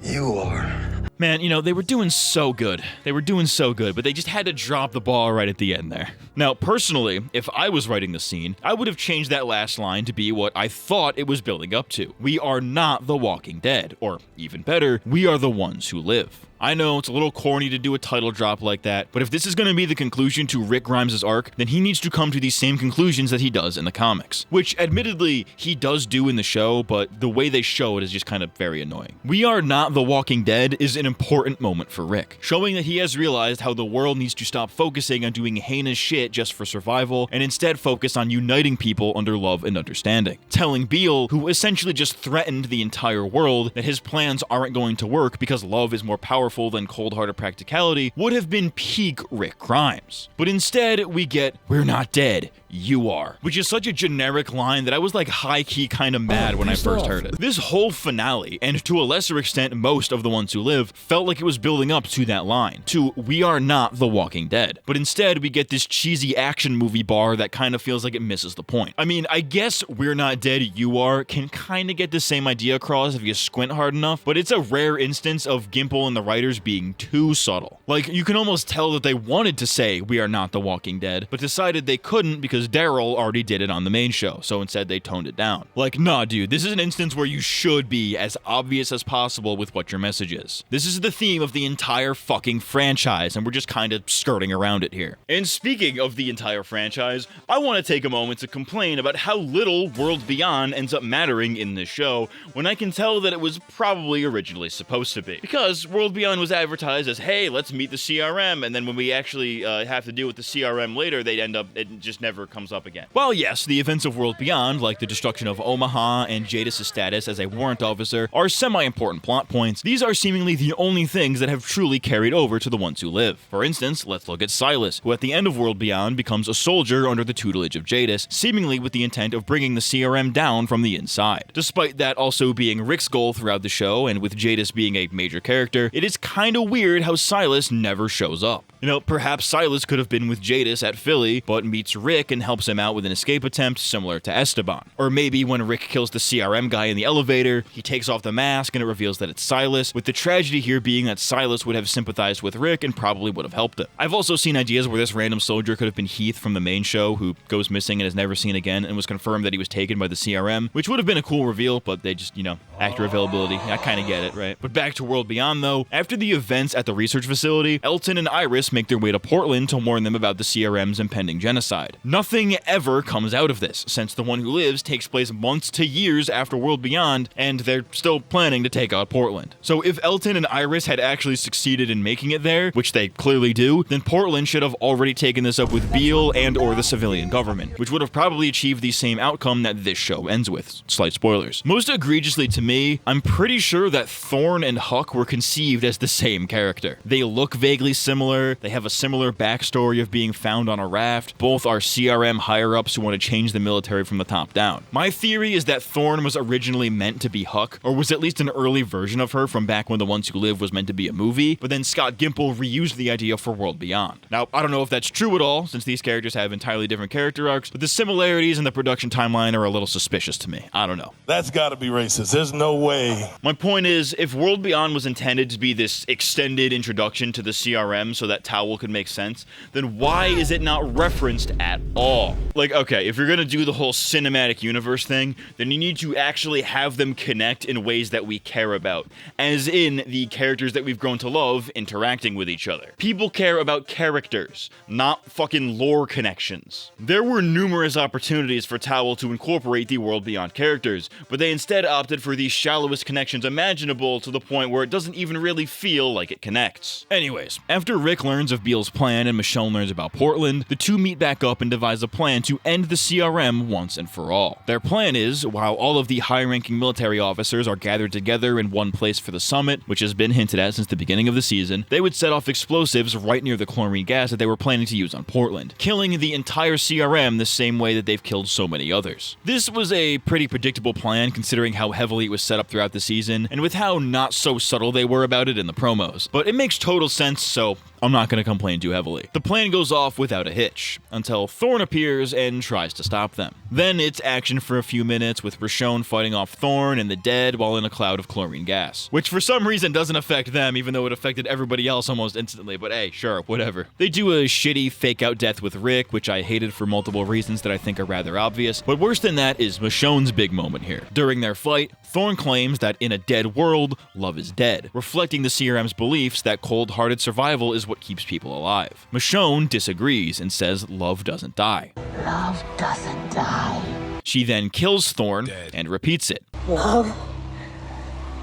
You are. Man, you know, they were doing so good. But they just had to drop the ball right at the end there. Now, personally, if I was writing the scene, I would have changed that last line to be what I thought it was building up to. We are not the Walking Dead. Or, even better, we are the ones who live. I know it's a little corny to do a title drop like that, but if this is going to be the conclusion to Rick Grimes' arc, then he needs to come to these same conclusions that he does in the comics. Which, admittedly, he does do in the show, but the way they show it is just kind of very annoying. We are not the Walking Dead is an important moment for Rick, showing that he has realized how the world needs to stop focusing on doing heinous shit just for survival, and instead focus on uniting people under love and understanding. Telling Beale, who essentially just threatened the entire world, that his plans aren't going to work because love is more powerful than cold-hearted practicality, would have been peak Rick Grimes. But instead, we get, we're not dead, you are. Which is such a generic line that I was like high-key kind of mad when I first heard it. This whole finale, and to a lesser extent most of The Ones Who Live, felt like it was building up to that line, to we are not the Walking Dead. But instead, we get this cheesy action movie bar that kind of feels like it misses the point. I mean, I guess we're not dead, you are can kind of get the same idea across if you squint hard enough, but it's a rare instance of Gimple and the writers being too subtle. Like, you can almost tell that they wanted to say we are not the Walking Dead, but decided they couldn't because because Daryl already did it on the main show, so instead they toned it down. Like, nah dude, this is an instance where you should be as obvious as possible with what your message is. This is the theme of the entire fucking franchise, and we're just kind of skirting around it here. And speaking of the entire franchise, I want to take a moment to complain about how little World Beyond ends up mattering in this show, when I can tell that it was probably originally supposed to be. Because World Beyond was advertised as, hey, let's meet the CRM, and then when we actually have to deal with the CRM later, it just never comes up again. While yes, the events of World Beyond, like the destruction of Omaha and Jadis' status as a warrant officer, are semi-important plot points, these are seemingly the only things that have truly carried over to the ones who live. For instance, let's look at Silas, who at the end of World Beyond becomes a soldier under the tutelage of Jadis, seemingly with the intent of bringing the CRM down from the inside. Despite that also being Rick's goal throughout the show, and with Jadis being a major character, it is kinda weird how Silas never shows up. You know, perhaps Silas could have been with Jadis at Philly, but meets Rick and helps him out with an escape attempt similar to Esteban. Or maybe when Rick kills the CRM guy in the elevator, he takes off the mask and it reveals that it's Silas, with the tragedy here being that Silas would have sympathized with Rick and probably would have helped him. I've also seen ideas where this random soldier could have been Heath from the main show, who goes missing and is never seen again, and was confirmed that he was taken by the CRM, which would have been a cool reveal, but they just, actor availability. I kinda get it, right? But back to World Beyond though, after the events at the research facility, Elton and Iris make their way to Portland to warn them about the CRM's impending genocide. Nothing ever comes out of this, since The One Who Lives takes place months to years after World Beyond, and they're still planning to take out Portland. So if Elton and Iris had actually succeeded in making it there, which they clearly do, then Portland should have already taken this up with Beale and or the civilian government, which would have probably achieved the same outcome that this show ends with. Slight spoilers. Most egregiously to me, I'm pretty sure that Thorne and Huck were conceived as the same character. They look vaguely similar, they have a similar backstory of being found on a raft, both are CRM higher-ups who want to change the military from the top down. My theory is that Thorne was originally meant to be Huck, or was at least an early version of her from back when The Ones Who Live was meant to be a movie, but then Scott Gimple reused the idea for World Beyond. Now, I don't know if that's true at all, since these characters have entirely different character arcs, but the similarities in the production timeline are a little suspicious to me. I don't know. That's gotta be racist. There's no way. My point is, if World Beyond was intended to be this extended introduction to the CRM so that Towel could make sense, then why is it not referenced at all? Like, okay, if you're gonna do the whole cinematic universe thing, then you need to actually have them connect in ways that we care about, as in the characters that we've grown to love interacting with each other. People care about characters, not fucking lore connections. There were numerous opportunities for Towel to incorporate the World Beyond characters, but they instead opted for the shallowest connections imaginable, to the point where it doesn't even really feel like it connects. Anyways, after Rick learns of Beale's plan and Michonne learns about Portland, the two meet back up and devise a plan to end the CRM once and for all. Their plan is, while all of the high-ranking military officers are gathered together in one place for the summit, which has been hinted at since the beginning of the season, they would set off explosives right near the chlorine gas that they were planning to use on Portland, killing the entire CRM the same way that they've killed so many others. This was a pretty predictable plan considering how heavily it was set up throughout the season, and with how not so subtle they were about it in the promos. But it makes total sense, so I'm not going to complain too heavily. The plan goes off without a hitch, until Thorne appears and tries to stop them. Then it's action for a few minutes, with Michonne fighting off Thorne and the dead while in a cloud of chlorine gas, which for some reason doesn't affect them, even though it affected everybody else almost instantly, but hey, sure, whatever. They do a shitty fake-out death with Rick, which I hated for multiple reasons that I think are rather obvious, but worse than that is Michonne's big moment here. During their fight, Thorne claims that in a dead world, love is dead, reflecting the CRM's beliefs that cold-hearted survival is what keeps people alive. Michonne disagrees and says love doesn't die. Love doesn't die. She then kills Thorne and repeats it. Love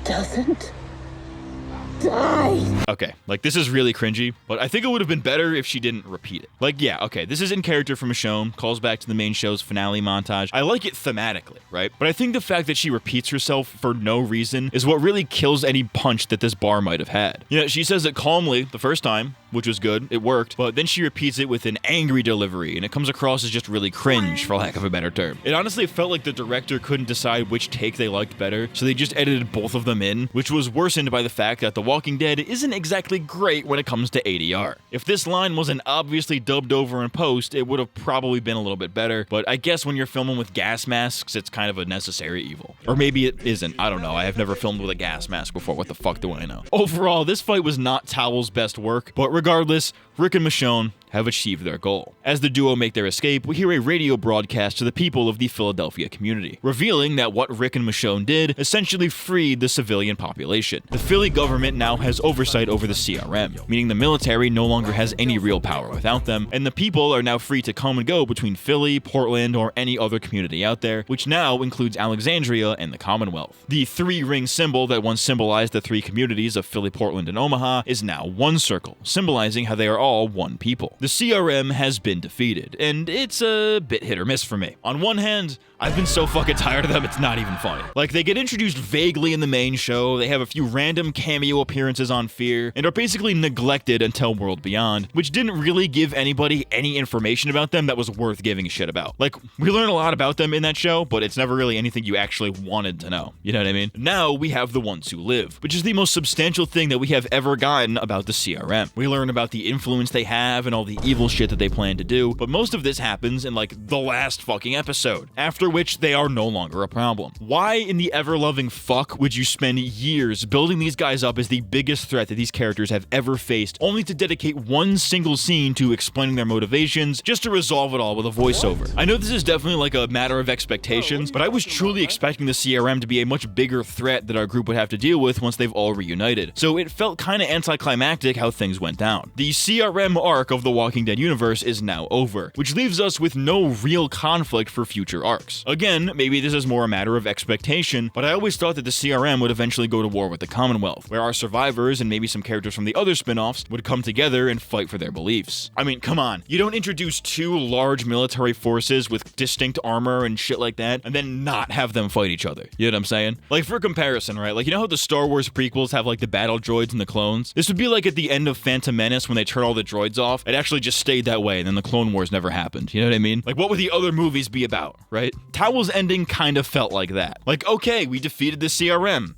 doesn't die. Okay, like this is really cringy, but I think it would have been better if she didn't repeat it. Like, yeah, okay, this is in character for Michonne, calls back to the main show's finale montage. I like it thematically, right? But I think the fact that she repeats herself for no reason is what really kills any punch that this bar might have had. Yeah, she says it calmly the first time, which was good, it worked, but then she repeats it with an angry delivery, and it comes across as just really cringe, for lack of a better term. It honestly felt like the director couldn't decide which take they liked better, so they just edited both of them in, which was worsened by the fact that The Walking Dead isn't exactly great when it comes to ADR. If this line wasn't obviously dubbed over in post, it would have probably been a little bit better, but I guess when you're filming with gas masks, it's kind of a necessary evil. Or maybe it isn't, I don't know, I have never filmed with a gas mask before, what the fuck do I know? Overall, this fight was not Towel's best work, but regardless, Rick and Michonne, have achieved their goal. As the duo make their escape, we hear a radio broadcast to the people of the Philadelphia community, revealing that what Rick and Michonne did essentially freed the civilian population. The Philly government now has oversight over the CRM, meaning the military no longer has any real power without them, and the people are now free to come and go between Philly, Portland, or any other community out there, which now includes Alexandria and the Commonwealth. The three-ring symbol that once symbolized the three communities of Philly, Portland, and Omaha is now one circle, symbolizing how they are all one people. The CRM has been defeated, and it's a bit hit or miss for me. On one hand, I've been so fucking tired of them, it's not even funny. Like, they get introduced vaguely in the main show, they have a few random cameo appearances on Fear, and are basically neglected until World Beyond, which didn't really give anybody any information about them that was worth giving a shit about. Like, we learn a lot about them in that show, but it's never really anything you actually wanted to know. You know what I mean? Now we have The Ones Who Live, which is the most substantial thing that we have ever gotten about the CRM. We learn about the influence they have and all the evil shit that they plan to do, but most of this happens in like the last fucking episode, after which they are no longer a problem. Why in the ever-loving fuck would you spend years building these guys up as the biggest threat that these characters have ever faced, only to dedicate one single scene to explaining their motivations, just to resolve it all with a voiceover? I know this is definitely like a matter of expectations, but I was truly expecting the CRM to be a much bigger threat that our group would have to deal with once they've all reunited, so it felt kinda anticlimactic how things went down. The CRM arc of the Walking Dead universe is now over, which leaves us with no real conflict for future arcs. Again, maybe this is more a matter of expectation, but I always thought that the CRM would eventually go to war with the Commonwealth, where our survivors and maybe some characters from the other spin-offs would come together and fight for their beliefs. I mean, come on, you don't introduce two large military forces with distinct armor and shit like that, and then not have them fight each other. You know what I'm saying? Like, for comparison, right? Like, you know how the Star Wars prequels have like the battle droids and the clones? This would be like at the end of Phantom Menace when they turn all the droids off. It actually just stayed that way, and then the Clone Wars never happened. You know what I mean? Like, what would the other movies be about, right? Towel's ending kind of felt like that. Like, okay, we defeated the CRM.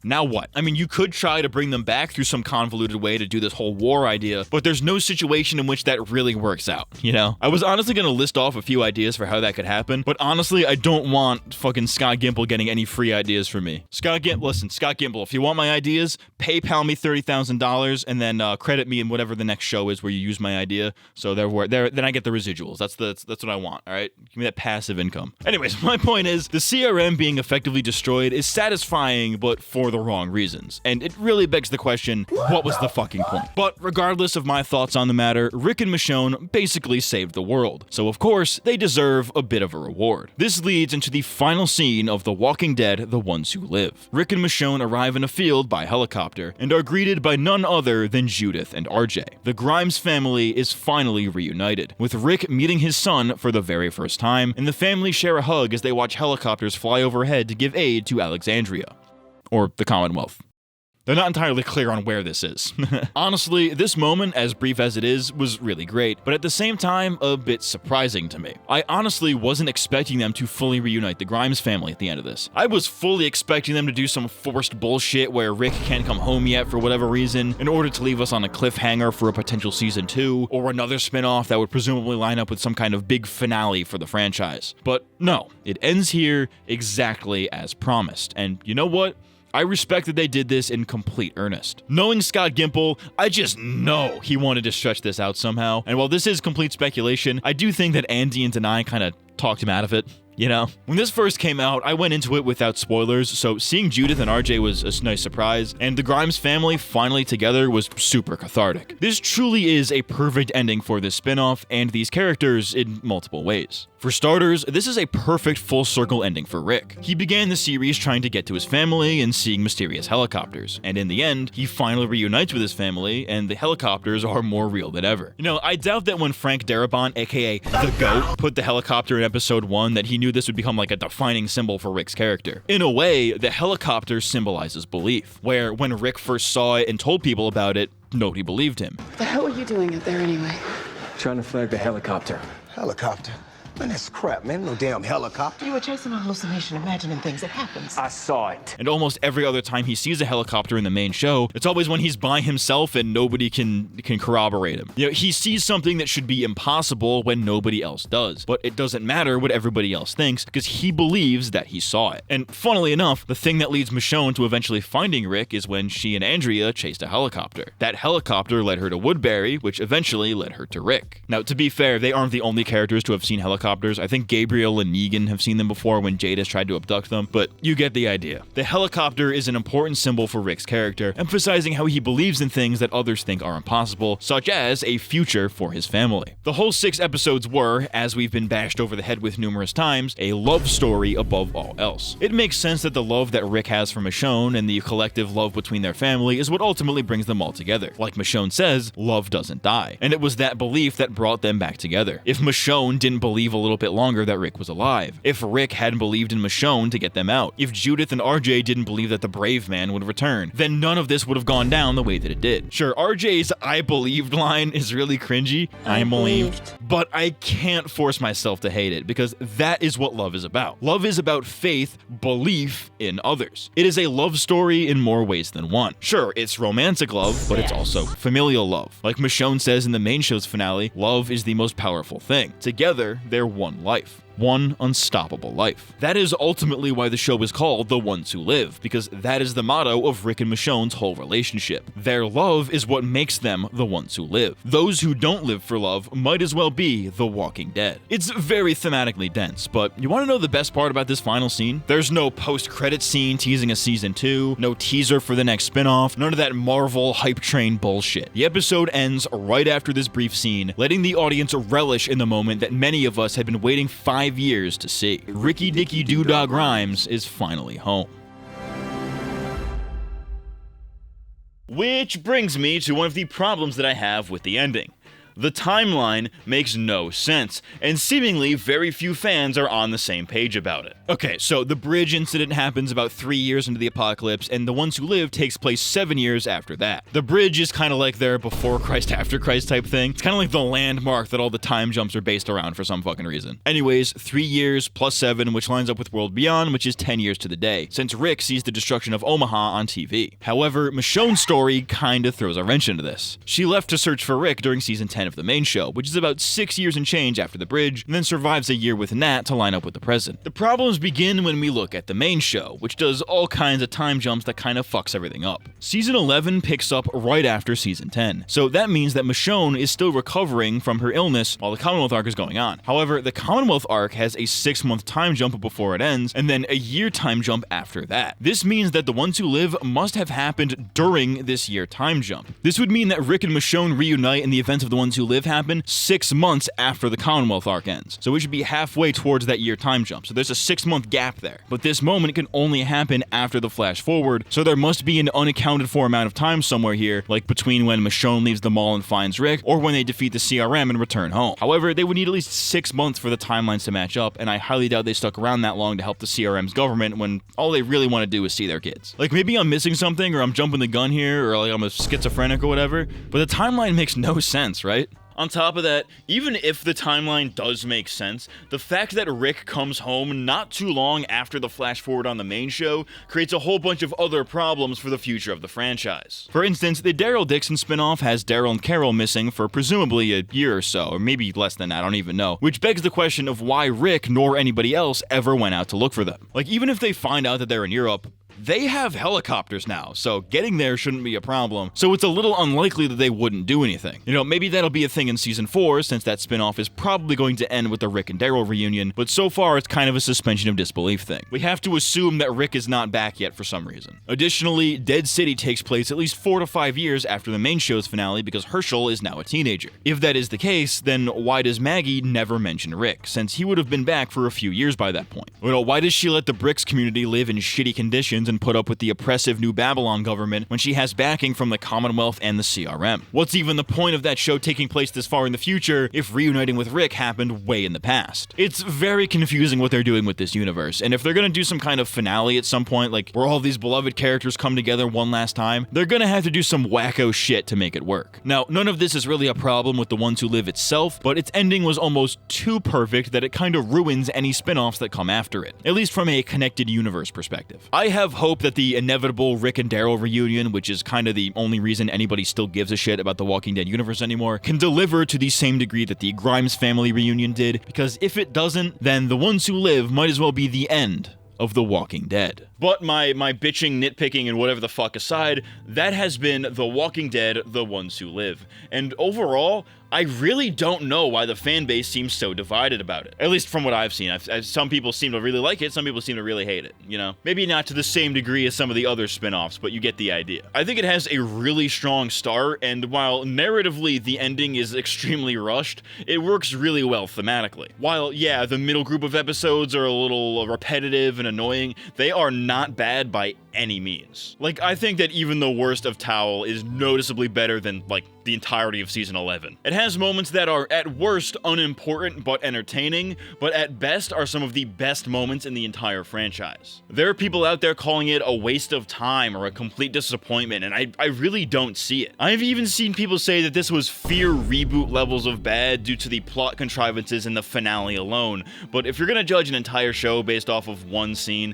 Now what? I mean, you could try to bring them back through some convoluted way to do this whole war idea, but there's no situation in which that really works out, you know? I was honestly gonna list off a few ideas for how that could happen, but honestly, I don't want fucking Scott Gimple getting any free ideas from me. Scott Gimple, if you want my ideas, PayPal me $30,000 and then credit me in whatever the next show is where you use my idea, so then I get the residuals. That's what I want, all right? Give me that passive income. Anyways, my point is, the CRM being effectively destroyed is satisfying, but for the wrong reasons. And it really begs the question, what was the fucking point? But regardless of my thoughts on the matter, Rick and Michonne basically saved the world. So of course, they deserve a bit of a reward. This leads into the final scene of The Walking Dead, The Ones Who Live. Rick and Michonne arrive in a field by helicopter and are greeted by none other than Judith and RJ. The Grimes family is finally reunited, with Rick meeting his son for the very first time, and the family share a hug as they watch helicopters fly overhead to give aid to Alexandria. Or the Commonwealth. They're not entirely clear on where this is. Honestly, this moment, as brief as it is, was really great, but at the same time, a bit surprising to me. I honestly wasn't expecting them to fully reunite the Grimes family at the end of this. I was fully expecting them to do some forced bullshit where Rick can't come home yet for whatever reason, in order to leave us on a cliffhanger for a potential season 2, or another spin-off that would presumably line up with some kind of big finale for the franchise. But no, it ends here exactly as promised, and you know what? I respect that they did this in complete earnest. Knowing Scott Gimple, I just know he wanted to stretch this out somehow, and while this is complete speculation, I do think that Andy and Denai kind of talked him out of it. You know, when this first came out, I went into it without spoilers, so seeing Judith and RJ was a nice surprise, and the Grimes family finally together was super cathartic. This truly is a perfect ending for this spin-off and these characters in multiple ways. For starters, this is a perfect full circle ending for Rick. He began the series trying to get to his family and seeing mysterious helicopters, and in the end, he finally reunites with his family, and the helicopters are more real than ever. You know, I doubt that when Frank Darabont, aka The Goat, put the helicopter in episode 1 that he knew this would become like a defining symbol for Rick's character. In a way, the helicopter symbolizes belief, where when Rick first saw it and told people about it, nobody believed him. What the hell were you doing out there anyway? Trying to flag the helicopter. Helicopter? Man, that's crap, man. No damn helicopter. You were chasing a hallucination, imagining things that happens. I saw it. And almost every other time he sees a helicopter in the main show, it's always when he's by himself and nobody can corroborate him. You know, he sees something that should be impossible when nobody else does. But it doesn't matter what everybody else thinks because he believes that he saw it. And funnily enough, the thing that leads Michonne to eventually finding Rick is when she and Andrea chased a helicopter. That helicopter led her to Woodbury, which eventually led her to Rick. Now, to be fair, they aren't the only characters to have seen helicopters. I think Gabriel and Negan have seen them before when Jade has tried to abduct them, but you get the idea. The helicopter is an important symbol for Rick's character, emphasizing how he believes in things that others think are impossible, such as a future for his family. The whole 6 episodes were, as we've been bashed over the head with numerous times, a love story above all else. It makes sense that the love that Rick has for Michonne and the collective love between their family is what ultimately brings them all together. Like Michonne says, love doesn't die. And it was that belief that brought them back together. If Michonne didn't believe a little bit longer that Rick was alive, if Rick hadn't believed in Michonne to get them out, if Judith and RJ didn't believe that the brave man would return, then none of this would have gone down the way that it did. Sure, RJ's "I believed" line is really cringy, I believed, but I can't force myself to hate it because that is what love is about. Love is about faith, belief in others. It is a love story in more ways than one. Sure, it's romantic love, but it's also familial love. Like Michonne says in the main show's finale, love is the most powerful thing. Together, they're one life. One unstoppable life. That is ultimately why the show is called The Ones Who Live, because that is the motto of Rick and Michonne's whole relationship. Their love is what makes them the ones who live. Those who don't live for love might as well be The Walking Dead. It's very thematically dense, but you want to know the best part about this final scene? There's no post-credit scene teasing a season 2, no teaser for the next spin-off, none of that Marvel hype train bullshit. The episode ends right after this brief scene, letting the audience relish in the moment that many of us had been waiting 5 years to see. Ricky Dicky Doo-Dog Rhymes is finally home. Which brings me to one of the problems that I have with the ending. The timeline makes no sense, and seemingly very few fans are on the same page about it. Okay, so the bridge incident happens about 3 years into the apocalypse, and The Ones Who Live takes place 7 years after that. The bridge is kind of like their before Christ, after Christ type thing. It's kind of like the landmark that all the time jumps are based around for some fucking reason. Anyways, 3 years plus 7, which lines up with World Beyond, which is 10 years to the day, since Rick sees the destruction of Omaha on TV. However, Michonne's story kinda throws a wrench into this. She left to search for Rick during season 10 of the main show, which is about 6 years and change after the bridge, and then survives a year with Nat to line up with the present. The problems begin when we look at the main show, which does all kinds of time jumps that kind of fucks everything up. Season 11 picks up right after season 10, so that means that Michonne is still recovering from her illness while the Commonwealth arc is going on. However, the Commonwealth arc has a 6-month time jump before it ends, and then a year time jump after that. This means that The Ones Who Live must have happened during this year time jump. This would mean that Rick and Michonne reunite in the events of The Ones Who Live happen 6 months after the Commonwealth arc ends. So we should be halfway towards that year time jump. So there's a 6-month gap there. But this moment can only happen after the flash forward, so there must be an unaccounted for amount of time somewhere here, like between when Michonne leaves the mall and finds Rick, or when they defeat the CRM and return home. However, they would need at least 6 months for the timelines to match up, and I highly doubt they stuck around that long to help the CRM's government when all they really want to do is see their kids. Like, maybe I'm missing something, or I'm jumping the gun here, or like I'm a schizophrenic or whatever, but the timeline makes no sense, right? On top of that, even if the timeline does make sense, the fact that Rick comes home not too long after the flash forward on the main show creates a whole bunch of other problems for the future of the franchise. For instance, the Daryl Dixon spinoff has Daryl and Carol missing for presumably a year or so, or maybe less than that, I don't even know, which begs the question of why Rick nor anybody else ever went out to look for them. Like, even if they find out that they're in Europe, they have helicopters now, so getting there shouldn't be a problem, so it's a little unlikely that they wouldn't do anything. You know, maybe that'll be a thing in season 4, since that spinoff is probably going to end with the Rick and Daryl reunion, but so far it's kind of a suspension of disbelief thing. We have to assume that Rick is not back yet for some reason. Additionally, Dead City takes place at least 4 to 5 years after the main show's finale because Herschel is now a teenager. If that is the case, then why does Maggie never mention Rick, since he would have been back for a few years by that point? You know, why does she let the Bricks community live in shitty conditions and put up with the oppressive New Babylon government when she has backing from the Commonwealth and the CRM? What's even the point of that show taking place this far in the future if reuniting with Rick happened way in the past? It's very confusing what they're doing with this universe, and if they're gonna do some kind of finale at some point, like where all these beloved characters come together one last time, they're gonna have to do some wacko shit to make it work. Now, none of this is really a problem with The Ones Who Live itself, but its ending was almost too perfect that it kind of ruins any spin-offs that come after it, at least from a connected universe perspective. I have hope that the inevitable Rick and Daryl reunion, which is kind of the only reason anybody still gives a shit about the Walking Dead universe anymore, can deliver to the same degree that the Grimes family reunion did, because if it doesn't, then The Ones Who Live might as well be the end of The Walking Dead. But my bitching, nitpicking, and whatever the fuck aside, that has been The Walking Dead, The Ones Who Live. And overall, I really don't know why the fan base seems so divided about it. At least from what I've seen. Some people seem to really like it, some people seem to really hate it, you know? Maybe not to the same degree as some of the other spin-offs, but you get the idea. I think it has a really strong start, and while narratively the ending is extremely rushed, it works really well thematically. While, yeah, the middle group of episodes are a little repetitive and annoying, they are not bad by any means. Like, I think that even the worst of Towel is noticeably better than, like, the entirety of season 11. It has moments that are at worst unimportant but entertaining, but at best are some of the best moments in the entire franchise. There are people out there calling it a waste of time or a complete disappointment, and I really don't see it. I've even seen people say that this was Fear reboot levels of bad due to the plot contrivances in the finale alone, but if you're gonna judge an entire show based off of one scene,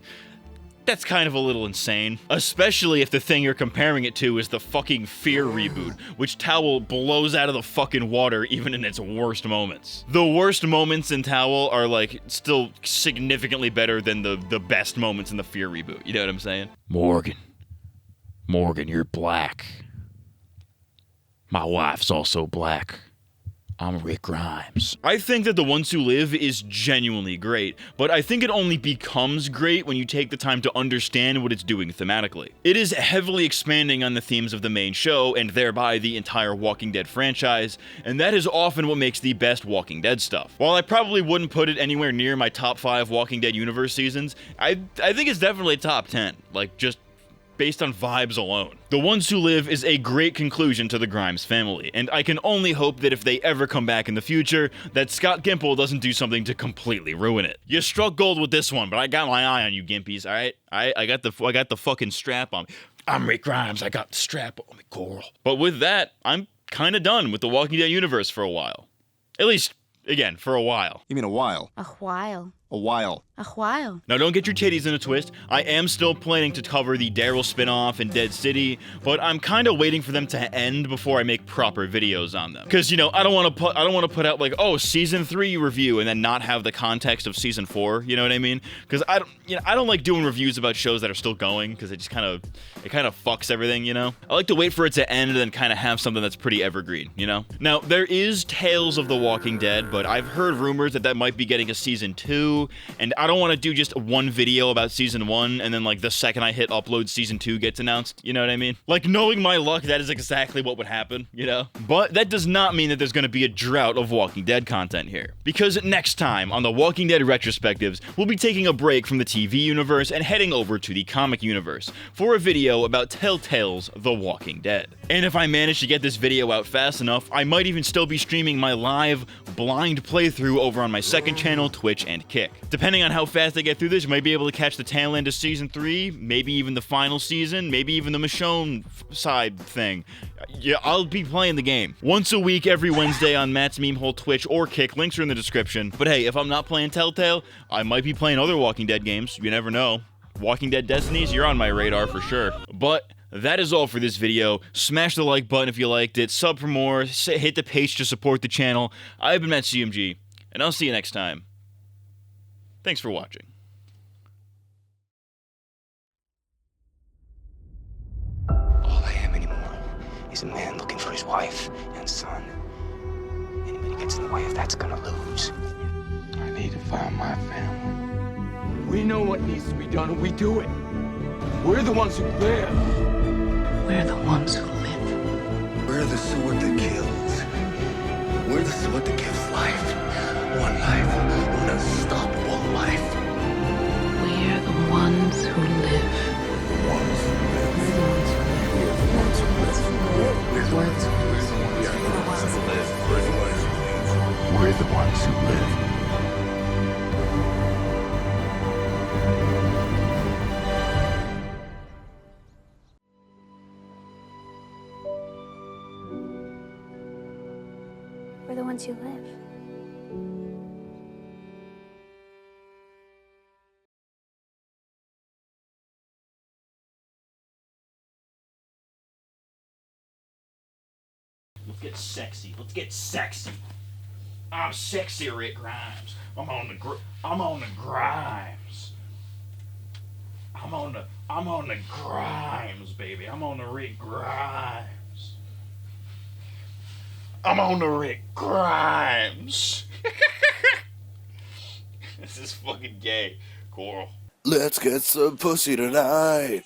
that's kind of a little insane. Especially if the thing you're comparing it to is the fucking Fear reboot, which Towel blows out of the fucking water even in its worst moments. The worst moments in Towel are, like, still significantly better than the best moments in the Fear reboot. You know what I'm saying? Morgan, you're black. My wife's also black. I'm Rick Grimes. I think that The Ones Who Live is genuinely great, but I think it only becomes great when you take the time to understand what it's doing thematically. It is heavily expanding on the themes of the main show, and thereby the entire Walking Dead franchise, and that is often what makes the best Walking Dead stuff. While I probably wouldn't put it anywhere near my top 5 Walking Dead universe seasons, I think it's definitely top 10, like, just based on vibes alone. The Ones Who Live is a great conclusion to the Grimes family, and I can only hope that if they ever come back in the future, that Scott Gimple doesn't do something to completely ruin it. You struck gold with this one, but I got my eye on you, Gimpies, alright? I got the fucking strap on me. I'm Rick Grimes, I got the strap on me, Coral. But with that, I'm kinda done with the Walking Dead universe for a while. At least, again, for a while. You mean a while? A while. A while. A while. Now, don't get your titties in a twist. I am still planning to cover the Daryl spinoff and Dead City, but I'm kind of waiting for them to end before I make proper videos on them. Because, you know, I don't want to put out like, oh, season 3 review and then not have the context of season 4. You know what I mean? Because I don't like doing reviews about shows that are still going because it just kind of fucks everything. You know, I like to wait for it to end and then kind of have something that's pretty evergreen. You know. Now there is Tales of the Walking Dead, but I've heard rumors that might be getting a season 2. And I don't want to do just one video about season 1 and then like the second I hit upload season 2 gets announced, you know what I mean? Like, knowing my luck, that is exactly what would happen, you know? But that does not mean that there's going to be a drought of Walking Dead content here. Because next time on the Walking Dead Retrospectives, we'll be taking a break from the TV universe and heading over to the comic universe for a video about Telltale's The Walking Dead. And if I manage to get this video out fast enough, I might even still be streaming my live blind playthrough over on my second channel, Twitch and Kick. Depending on how fast I get through this, you might be able to catch the tail end of season 3, maybe even the final season, maybe even the Michonne side thing. Yeah, I'll be playing the game. Once a week, every Wednesday on Matt's Meme Hole, Twitch, or Kick. Links are in the description. But hey, if I'm not playing Telltale, I might be playing other Walking Dead games. You never know. Walking Dead Destinies, you're on my radar for sure. But that is all for this video. Smash the like button if you liked it, sub for more, hit the page to support the channel. I've been MattCMG, and I'll see you next time. Thanks for watching. All I am anymore is a man looking for his wife and son. Anybody gets in the way of that's gonna lose. I need to find my family. We know what needs to be done, and we do it. We're the ones who live. We're the ones who live. We're the sword that kills. We're the sword that gives life. One life, one unstoppable life. We're the ones who live. We're the ones who live. We're the ones who live. Let's get sexy. Let's get sexy. I'm sexy, Rick Grimes. I'm on the grimes. I'm on the Grimes, baby. I'm on the Rick Grimes. I'm on the Rick Grimes. This is fucking gay, Coral. Let's get some pussy tonight.